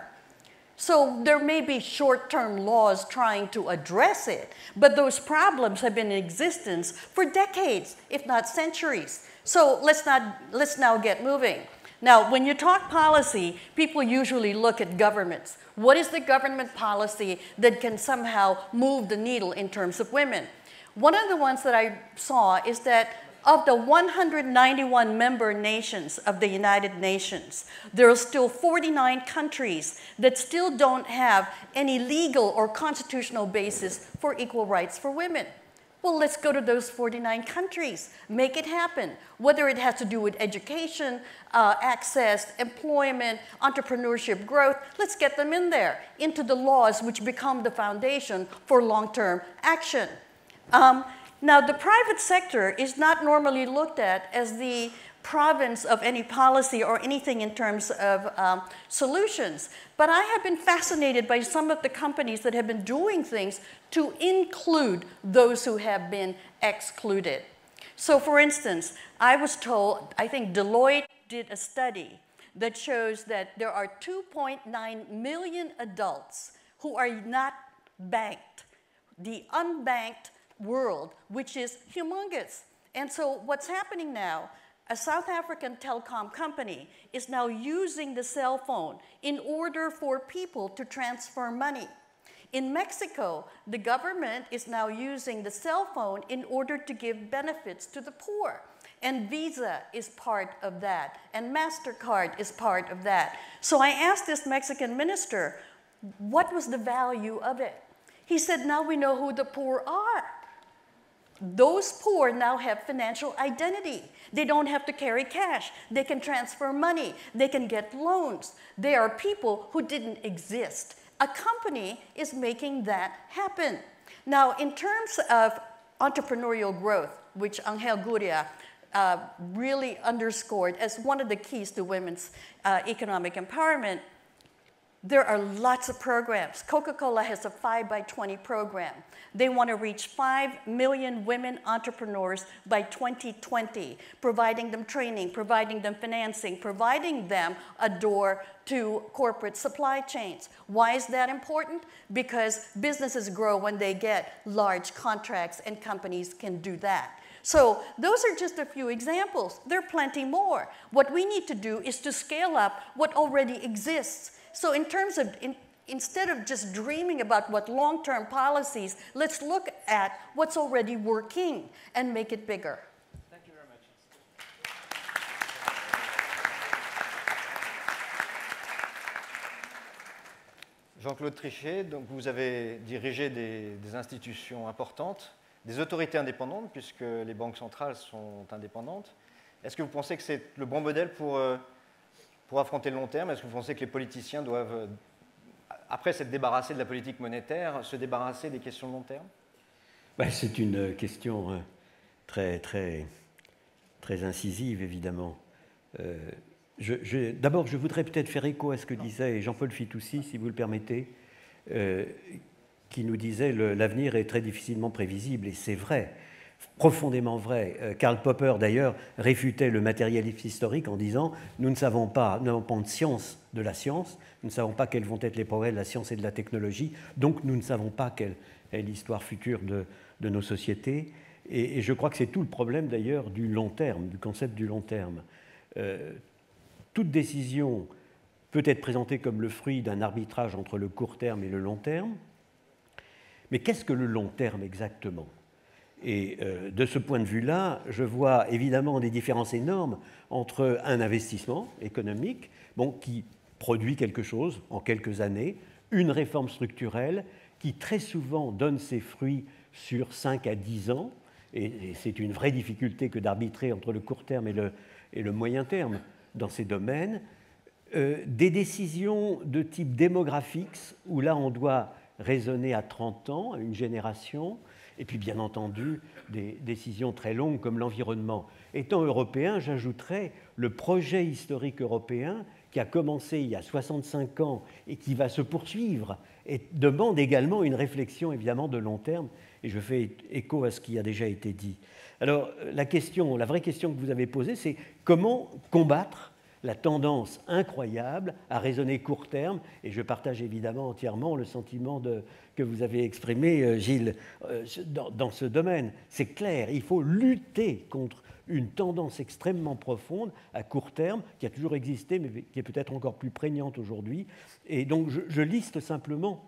So there may be short-term laws trying to address it, but those problems have been in existence for decades, if not centuries. So let's now get moving. Now, when you talk policy, people usually look at governments. What is the government policy that can somehow move the needle in terms of women? One of the ones that I saw is that of the 191 member nations of the United Nations, there are still 49 countries that still don't have any legal or constitutional basis for equal rights for women. Well, let's go to those 49 countries, make it happen, whether it has to do with education, access, employment, entrepreneurship, growth. Let's get them in there, into the laws which become the foundation for long-term action. Now, the private sector is not normally looked at as the province of any policy or anything in terms of solutions. But I have been fascinated by some of the companies that have been doing things to include those who have been excluded. So for instance, I was told, I think Deloitte did a study that shows that there are 2.9 million adults who are not banked. The unbanked world, which is humongous. And so what's happening now, a South African telecom company is now using the cell phone in order for people to transfer money. In Mexico, the government is now using the cell phone in order to give benefits to the poor. And Visa is part of that, and MasterCard is part of that. So I asked this Mexican minister, what was the value of it? He said, now we know who the poor are. Those poor now have financial identity. They don't have to carry cash. They can transfer money. They can get loans. They are people who didn't exist. A company is making that happen. Now, in terms of entrepreneurial growth, which Angel Gurria really underscored as one of the keys to women's economic empowerment, there are lots of programs. Coca-Cola has a 5x20 program. They want to reach 5 million women entrepreneurs by 2020, providing them training, providing them financing, providing them a door to corporate supply chains. Why is that important? Because businesses grow when they get large contracts, and companies can do that. So those are just a few examples. There are plenty more. What we need to do is to scale up what already exists. So in terms of, instead of just dreaming about what long-term policies, let's look at what's already working and make it bigger. Thank you very much. Jean-Claude Trichet, donc vous avez dirigé des institutions importantes, des autorités indépendantes, puisque les banques centrales sont indépendantes. Est-ce que vous pensez que c'est le bon modèle pour affronter le long terme? Est-ce que vous pensez que les politiciens doivent, après s'être débarrassés de la politique monétaire, se débarrasser des questions de long terme? C'est une question très incisive, évidemment. D'abord, je voudrais peut-être faire écho à ce que disait Jean-Paul Fitoussi, si vous le permettez, qui nous disait que l'avenir est très difficilement prévisible, et c'est vrai. Profondément vrai. Karl Popper, d'ailleurs, réfutait le matérialisme historique en disant « Nous n'avons pas de science de la science, nous ne savons pas quels vont être les progrès de la science et de la technologie, donc nous ne savons pas quelle est l'histoire future de nos sociétés. » Et je crois que c'est tout le problème, d'ailleurs, du long terme, du concept du long terme. Toute décision peut être présentée comme le fruit d'un arbitrage entre le court terme et le long terme. Mais qu'est-ce que le long terme exactement ? Et de ce point de vue-là, je vois évidemment des différences énormes entre un investissement économique qui produit quelque chose en quelques années, une réforme structurelle qui très souvent donne ses fruits sur 5 à 10 ans, et c'est une vraie difficulté que d'arbitrer entre le court terme et le moyen terme dans ces domaines, des décisions de type démographique, où là on doit raisonner à 30 ans, à une génération, et puis bien entendu des décisions très longues comme l'environnement. Étant européen, j'ajouterais le projet historique européen qui a commencé il y a 65 ans et qui va se poursuivre et demande également une réflexion évidemment de long terme, et je fais écho à ce qui a déjà été dit. Alors la vraie question que vous avez posée, c'est comment combattre la tendance incroyable à raisonner court terme, et je partage évidemment entièrement le sentiment que vous avez exprimé, Gilles, dans ce domaine. C'est clair, il faut lutter contre une tendance extrêmement profonde à court terme, qui a toujours existé, mais qui est peut-être encore plus prégnante aujourd'hui. Et donc je liste simplement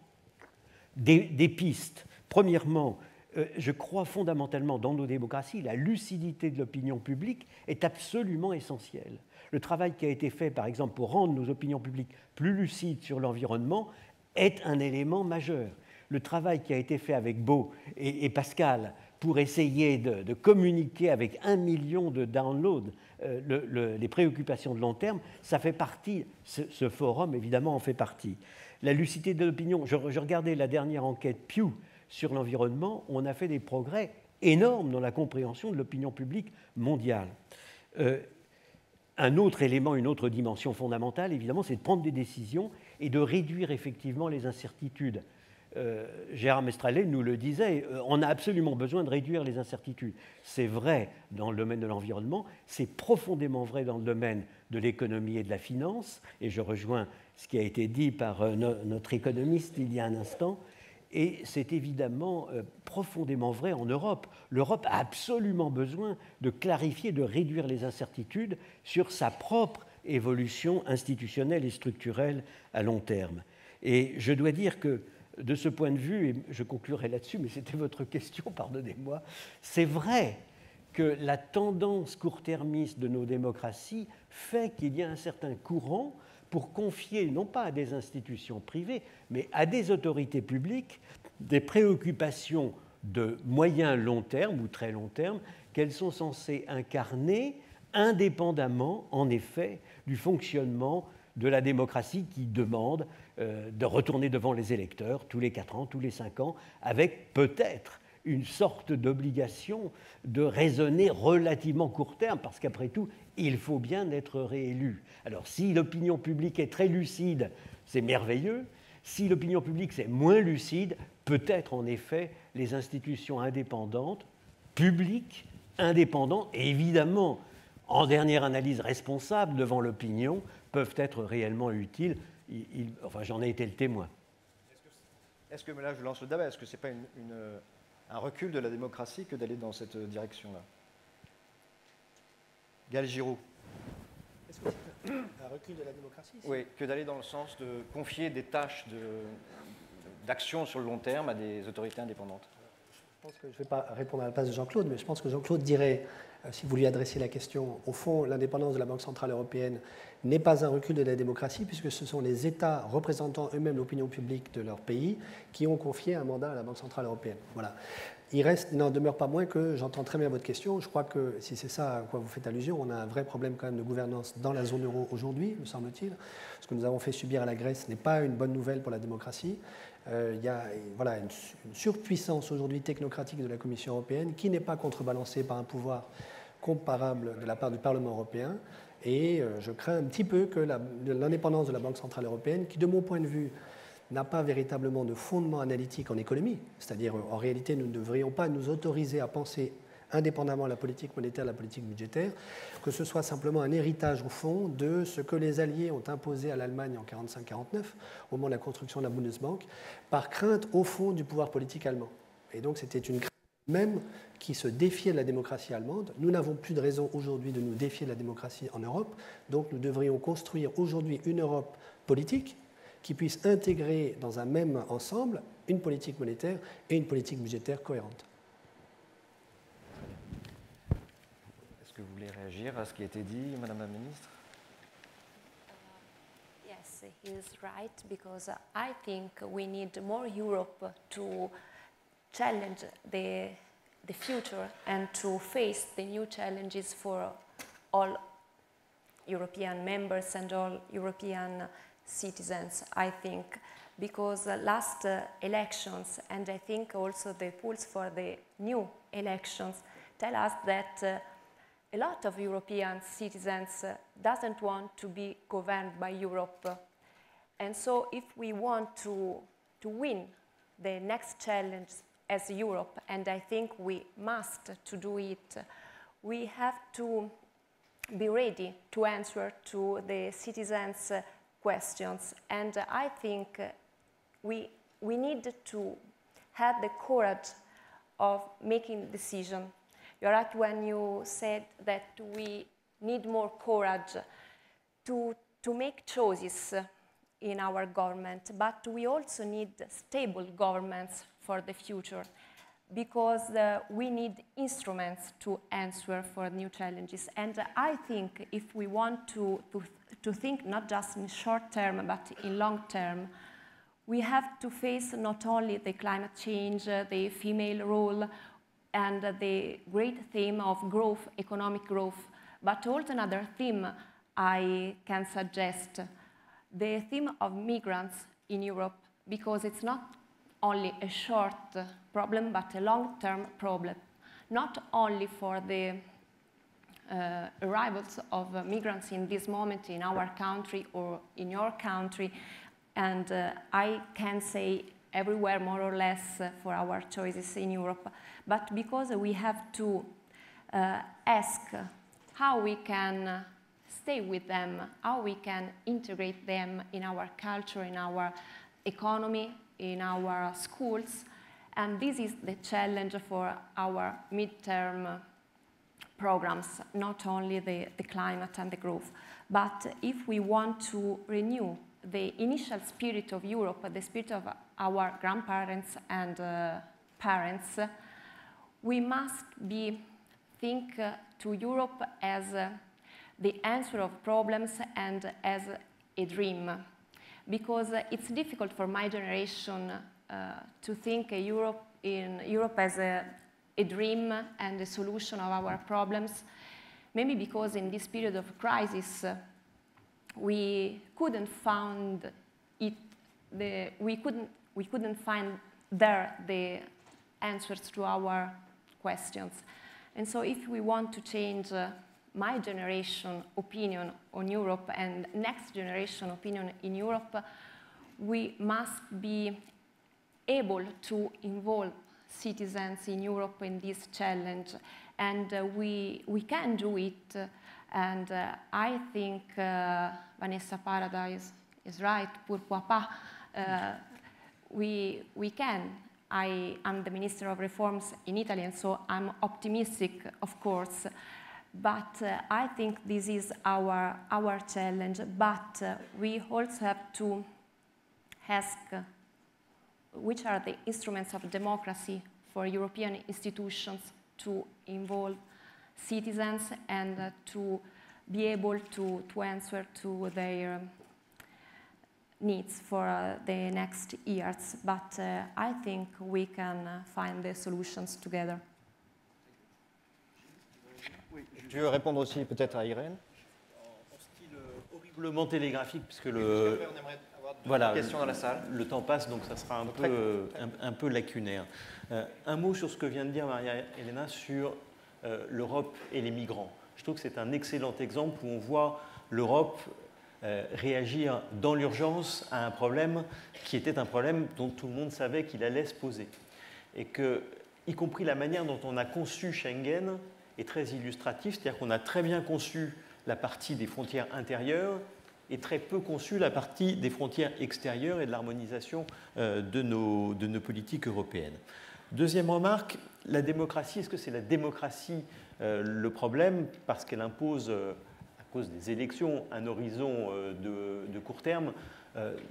des pistes. Premièrement, je crois fondamentalement dans nos démocraties, la lucidité de l'opinion publique est absolument essentielle. Le travail qui a été fait, par exemple, pour rendre nos opinions publiques plus lucides sur l'environnement est un élément majeur. Le travail qui a été fait avec Beau et Pascal pour essayer de communiquer avec 1 million de downloads les préoccupations de long terme, ça fait partie, ce forum évidemment en fait partie. La lucidité de l'opinion, je regardais la dernière enquête Pew sur l'environnement, on a fait des progrès énormes dans la compréhension de l'opinion publique mondiale. Un autre élément, une autre dimension fondamentale, évidemment, c'est de prendre des décisions et de réduire effectivement les incertitudes. Gérard Mestrallet nous le disait, on a absolument besoin de réduire les incertitudes. C'est vrai dans le domaine de l'environnement, c'est profondément vrai dans le domaine de l'économie et de la finance, et je rejoins ce qui a été dit par notre économiste il y a un instant, et c'est évidemment profondément vrai en Europe. L'Europe a absolument besoin de clarifier, de réduire les incertitudes sur sa propre évolution institutionnelle et structurelle à long terme. Et je dois dire que de ce point de vue, et je conclurai là-dessus, mais c'était votre question, pardonnez-moi, c'est vrai que la tendance court-termiste de nos démocraties fait qu'il y a un certain courant pour confier, non pas à des institutions privées, mais à des autorités publiques, des préoccupations de moyen long terme ou très long terme qu'elles sont censées incarner indépendamment, en effet, du fonctionnement de la démocratie qui demande de retourner devant les électeurs tous les 4 ans, tous les 5 ans, avec peut-être une sorte d'obligation de raisonner relativement court terme, parce qu'après tout, il faut bien être réélu. Alors si l'opinion publique est très lucide, c'est merveilleux. Si l'opinion publique c'est moins lucide, peut-être en effet les institutions indépendantes, publiques, indépendantes, et évidemment, en dernière analyse responsable devant l'opinion, peuvent être réellement utiles. Enfin, j'en ai été le témoin. Est-ce que, mais là je lance le débat, est-ce que ce n'est pas un recul de la démocratie que d'aller dans cette direction-là? Gaël Giraud. Est-ce que c'est un recul de la démocratie? Oui, que d'aller dans le sens de confier des tâches d'action sur le long terme à des autorités indépendantes. Je pense que je ne vais pas répondre à la place de Jean-Claude, mais je pense que Jean-Claude dirait, si vous lui adressez la question, au fond, l'indépendance de la Banque centrale européenne n'est pas un recul de la démocratie, puisque ce sont les États représentant eux-mêmes l'opinion publique de leur pays qui ont confié un mandat à la Banque centrale européenne. Voilà. Il n'en demeure pas moins que j'entends très bien votre question. Je crois que si c'est ça à quoi vous faites allusion, on a un vrai problème quand même de gouvernance dans la zone euro aujourd'hui, me semble-t-il. Ce que nous avons fait subir à la Grèce n'est pas une bonne nouvelle pour la démocratie. Il y a une surpuissance aujourd'hui technocratique de la Commission européenne qui n'est pas contrebalancée par un pouvoir comparable de la part du Parlement européen. Et je crains un petit peu que l'indépendance de la Banque centrale européenne, qui de mon point de vue n'a pas véritablement de fondement analytique en économie, c'est-à-dire en réalité nous ne devrions pas nous autoriser à penser indépendamment la politique monétaire, la politique budgétaire, que ce soit simplement un héritage au fond de ce que les Alliés ont imposé à l'Allemagne en 1945-1949, au moment de la construction de la Bundesbank, par crainte au fond du pouvoir politique allemand. Et donc c'était une crainte même qui se défiait de la démocratie allemande. Nous n'avons plus de raison aujourd'hui de nous défier de la démocratie en Europe, donc nous devrions construire aujourd'hui une Europe politique qui puisse intégrer dans un même ensemble une politique monétaire et une politique budgétaire cohérente. Est-ce que vous voulez réagir à ce qui a été dit, Madame la Ministre? Yes, he is right, because I think we need more Europe to challenge the future and to face the new challenges for all European members and all European citizens. I think because last elections, and I think also the polls for the new elections, tell us that a lot of European citizens doesn't want to be governed by Europe. And so if we want to win the next challenge as Europe, and I think we must to do it, we have to be ready to answer to the citizens' questions. And I think we need to have the courage of making decisions. You're right when you said that we need more courage to make choices in our government, but we also need stable governments for the future, because we need instruments to answer for new challenges. And I think if we want to think not just in short term, but in long term, we have to face not only the climate change, the female role, and the great theme of growth, economic growth, but also another theme I can suggest, the theme of migrants in Europe, because it's not only a short problem, but a long-term problem, not only for the arrivals of migrants in this moment in our country or in your country, and I can say everywhere more or less for our choices in Europe, but because we have to ask how we can stay with them, how we can integrate them in our culture, in our economy, in our schools. And this is the challenge for our midterm programs, not only the climate and the growth. But if we want to renew the initial spirit of Europe, the spirit of our grandparents and parents, we must think to Europe as the answer of problems and as a dream. Because it's difficult for my generation to think Europe as a dream and a solution of our problems, maybe because in this period of crisis we couldn't find there the answers to our questions. And so if we want to change my generation opinion on Europe and next generation opinion in Europe, we must be able to involve citizens in Europe in this challenge. And we can do it. And I think Vanessa Paradise is right, pourquoi pas? We can. I am the Minister of Reforms in Italy, and so I'm optimistic, of course. But I think this is our challenge. But we also have to ask which are the instruments of democracy for European institutions to involve citizens and to be able to answer to their needs for the next years. But I think we can find the solutions together. Oui, je veux répondre aussi peut-être à Irène. En style horriblement télégraphique, puisque voilà, question dans la salle. Le temps passe, donc ça sera un peu lacunaire. Un mot sur ce que vient de dire Maria-Elena sur l'Europe et les migrants. Je trouve que c'est un excellent exemple où on voit l'Europe réagir dans l'urgence à un problème qui était un problème dont tout le monde savait qu'il allait se poser. Et que, y compris la manière dont on a conçu Schengen, est très illustratif, c'est-à-dire qu'on a très bien conçu la partie des frontières intérieures et très peu conçu la partie des frontières extérieures et de l'harmonisation de nos politiques européennes. Deuxième remarque, la démocratie, est-ce que c'est la démocratie le problème parce qu'elle impose, à cause des élections, un horizon de court terme?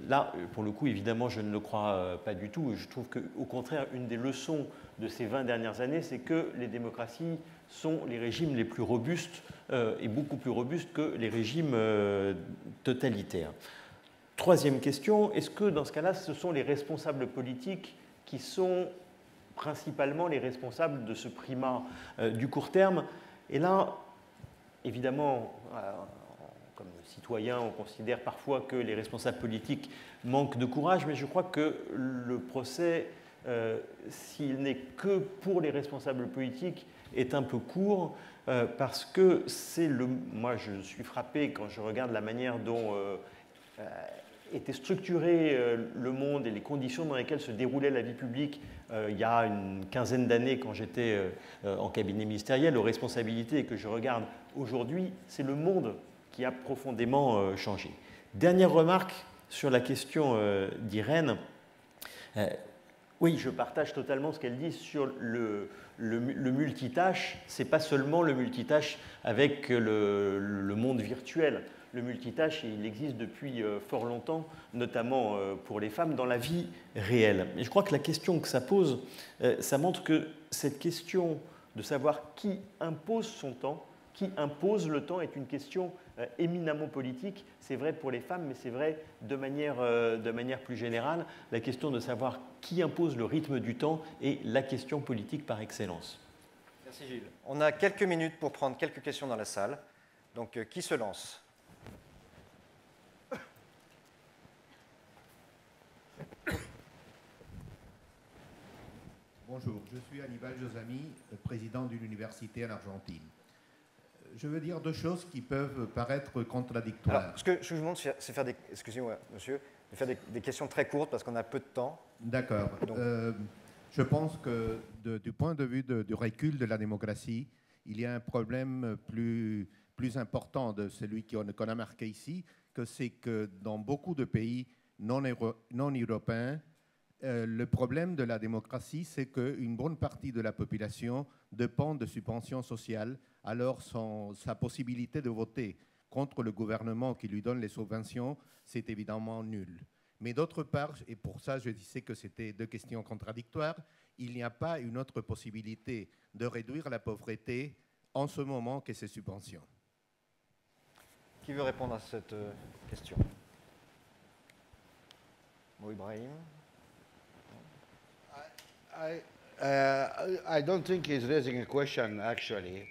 Là, pour le coup, évidemment, je ne le crois pas du tout. Je trouve qu'au contraire, une des leçons de ces 20 dernières années, c'est que les démocraties sont les régimes les plus robustes et beaucoup plus robustes que les régimes totalitaires. Troisième question, est-ce que dans ce cas-là, ce sont les responsables politiques qui sont principalement les responsables de ce primat du court terme? Et là, évidemment, comme citoyen, on considère parfois que les responsables politiques manquent de courage, mais je crois que le procès, s'il n'est que pour les responsables politiques, est un peu court, parce que moi je suis frappé quand je regarde la manière dont était structuré le monde et les conditions dans lesquelles se déroulait la vie publique il y a une quinzaine d'années quand j'étais en cabinet ministériel aux responsabilités et que je regarde aujourd'hui, c'est le monde qui a profondément changé. Dernière remarque sur la question d'Irène. Oui, je partage totalement ce qu'elle dit sur le multitâche. Ce n'est pas seulement le multitâche avec le monde virtuel. Le multitâche, il existe depuis fort longtemps, notamment pour les femmes, dans la vie réelle. Et je crois que la question que ça pose, ça montre que cette question de savoir qui impose son temps, qui impose le temps, est une question éminemment politique. C'est vrai pour les femmes, mais c'est vrai de manière plus générale. La question de savoir qui impose le rythme du temps est la question politique par excellence. Merci Gilles. On a quelques minutes pour prendre quelques questions dans la salle. Donc, qui se lance ? Bonjour, je suis Aníbal Josami, président d'une université en Argentine. Je veux dire deux choses qui peuvent paraître contradictoires. Alors, ce que je vous demande, c'est faire excusez-moi, monsieur, de faire des questions très courtes parce qu'on a peu de temps. D'accord. Je pense que du point de vue du recul de la démocratie, il y a un problème plus important de celui qu'on a marqué ici, que c'est que dans beaucoup de pays non européens, le problème de la démocratie, c'est qu'une bonne partie de la population dépend de subventions sociales, alors sa possibilité de voter contre le gouvernement qui lui donne les subventions, c'est évidemment nul. Mais d'autre part, et pour ça je disais que c'était deux questions contradictoires, il n'y a pas une autre possibilité de réduire la pauvreté en ce moment que ces subventions. Qui veut répondre à cette question ? Mo Ibrahim. I don't think he's raising a question, actually.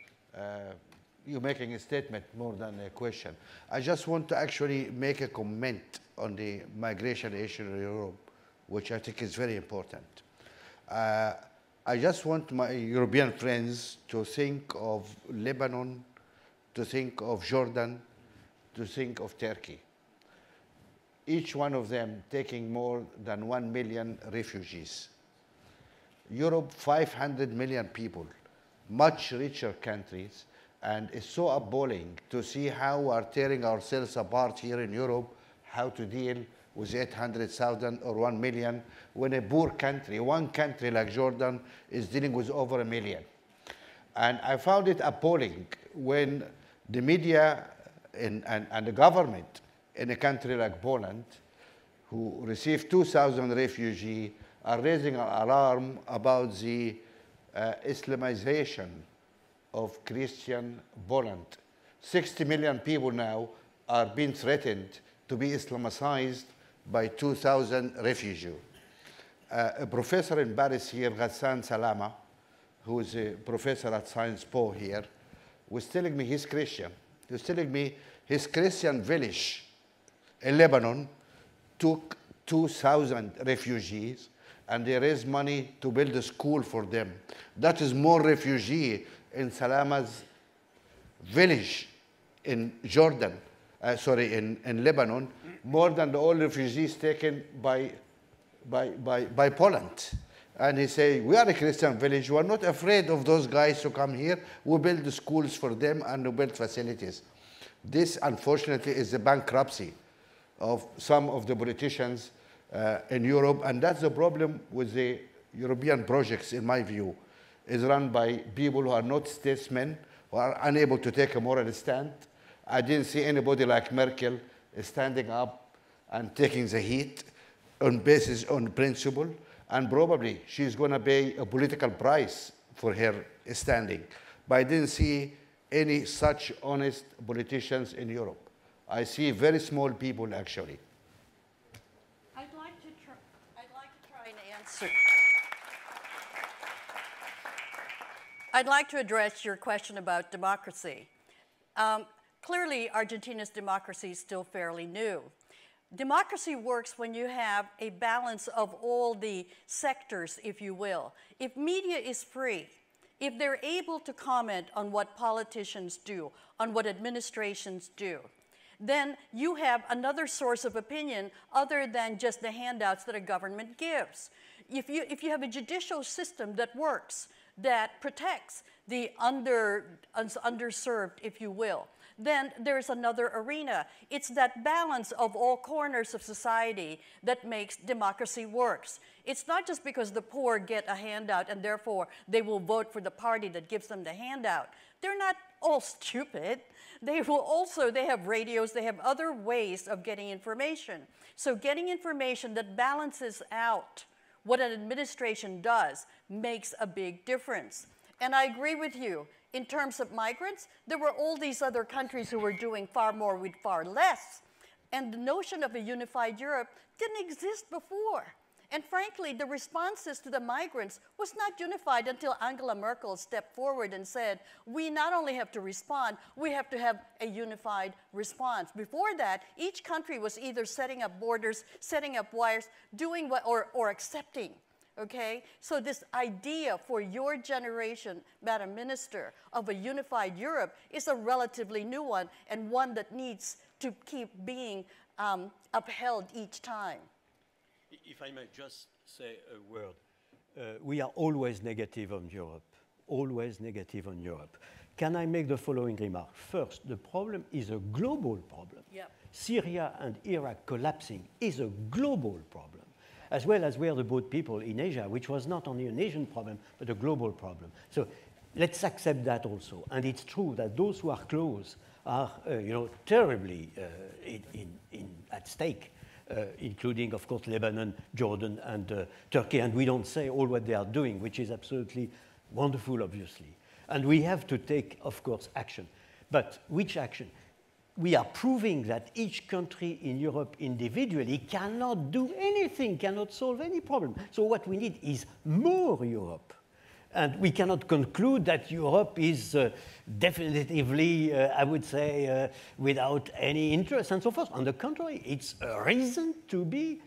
You're making a statement more than a question. I just want to actually make a comment on the migration issue in Europe, which I think is very important. I just want my European friends to think of Lebanon, to think of Jordan, to think of Turkey. Each one of them taking more than 1 million refugees. Europe, 500 million people, much richer countries, and it's so appalling to see how we are tearing ourselves apart here in Europe, how to deal with 800,000 or 1 million, when a poor country, one country like Jordan, is dealing with over 1 million. And I found it appalling when the media and the government in a country like Poland, who received 2,000 refugees, are raising an alarm about the Islamization of Christian Poland. 60 million people now are being threatened to be Islamicized by 2,000 refugees. A professor in Paris here, Ghassan Salama, who is a professor at Sciences Po here, was telling me he's Christian. He was telling me his Christian village in Lebanon took 2,000 refugees and they raised money to build a school for them. That is more refugees in Salama's village in Jordan, in Lebanon, more than all refugees taken by Poland. And he said, we are a Christian village, we are not afraid of those guys to come here, we build the schools for them and we build facilities. This, unfortunately, is the bankruptcy of some of the politicians in Europe, and that's the problem with the European projects, in my view, is run by people who are not statesmen, who are unable to take a moral stand. I didn't see anybody like Merkel standing up and taking the heat on principle, and probably she's going to pay a political price for her standing. But I didn't see any such honest politicians in Europe. I see very small people, actually. I'd like to try and answer. I'd like to address your question about democracy. Clearly, Argentina's democracy is still fairly new. Democracy works when you have a balance of all the sectors, if you will. If media is free, if they're able to comment on what politicians do, on what administrations do, then you have another source of opinion other than just the handouts that a government gives. If you have a judicial system that works, that protects the underserved, if you will, then there's another arena. It's that balance of all corners of society that makes democracy works. It's not just because the poor get a handout and therefore they will vote for the party that gives them the handout. They're not all stupid. They have radios, they have other ways of getting information. So getting information that balances out what an administration does makes a big difference. And I agree with you. In terms of migrants, there were all these other countries who were doing far more with far less. And the notion of a unified Europe didn't exist before. And frankly, the responses to the migrants was not unified until Angela Merkel stepped forward and said, we not only have to respond, we have to have a unified response. Before that, each country was either setting up borders, setting up wires, doing what, or accepting. Okay? So this idea for your generation, Madam Minister, of a unified Europe is a relatively new one and one that needs to keep being upheld each time. If I may just say a word, we are always negative on Europe, always negative on Europe. Can I make the following remark? First, the problem is a global problem. Yep. Syria and Iraq collapsing is a global problem, as well as where the boat people in Asia, which was not only an Asian problem, but a global problem. So let's accept that also. And it's true that those who are close are terribly at stake, including, of course, Lebanon, Jordan, and Turkey. And we don't say all what they are doing, which is absolutely wonderful, obviously. And we have to take, of course, action. But which action? We are proving that each country in Europe individually cannot do anything, cannot solve any problem. So what we need is more Europe. And we cannot conclude that Europe is definitively, I would say, without any interest and so forth. On the contrary, it's a reason to be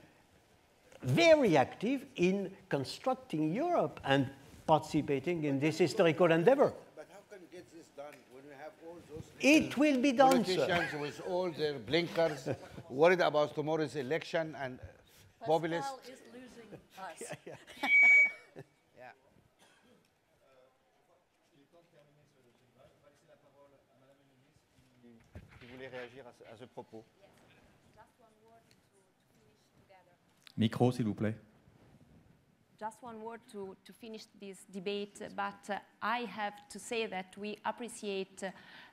very active in constructing Europe and participating in this historical endeavor. But how can you get this done when we have all those it will be done, politicians sir. with all their blinkers, worried about tomorrow's election and populists? Pascal is losing us. Yeah. Qui voulait réagir à ce propos. Micro, s'il vous plaît. Just one word to finish this debate, but I have to say that we appreciate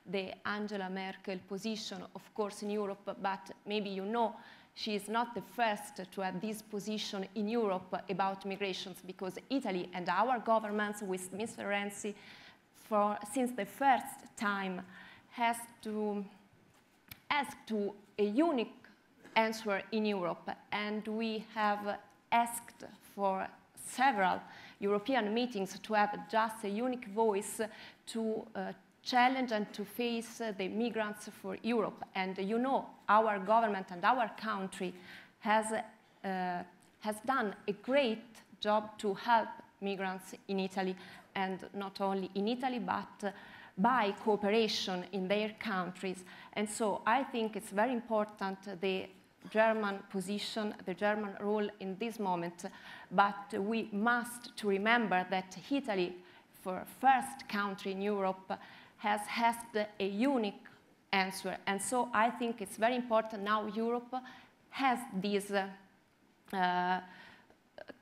the Angela Merkel position, of course, in Europe, but maybe you know she is not the first to have this position in Europe about migrations, because Italy and our governments with Mr. Renzi since the first time has to ask to a unique answer in Europe, and we have asked for several European meetings to have just a unique voice to challenge and to face the migrants for Europe. And you know, our government and our country has done a great job to help migrants in Italy, and not only in Italy, but by cooperation in their countries. And so I think it's very important, the German position, the German role in this moment, but we must to remember that Italy, for first country in Europe, has had a unique answer. And so I think it's very important now Europe has this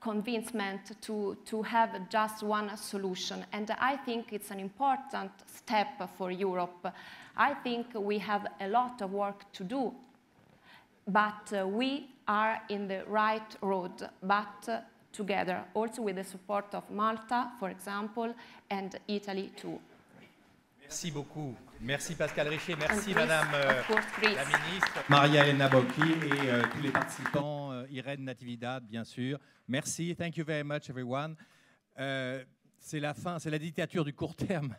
convincement to have just one solution. And I think it's an important step for Europe. I think we have a lot of work to do, but we are in the right road, but together, also with the support of Malta, for example, and Italy too. Merci beaucoup. Merci Pascal Richer, merci Greece, Madame la ministre, Maria Elena Bocchi et tous les participants, Irène Natividad bien sûr. Merci, thank you very much everyone. c'est la fin, c'est la dictature du court terme,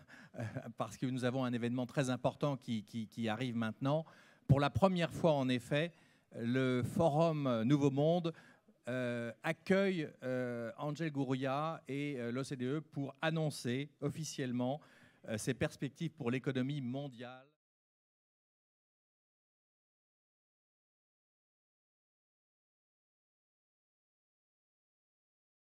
parce que nous avons un événement très important qui arrive maintenant. Pour la première fois, en effet, le Forum Nouveau Monde accueille Angel Gurría et l'OCDE pour annoncer officiellement ses perspectives pour l'économie mondiale.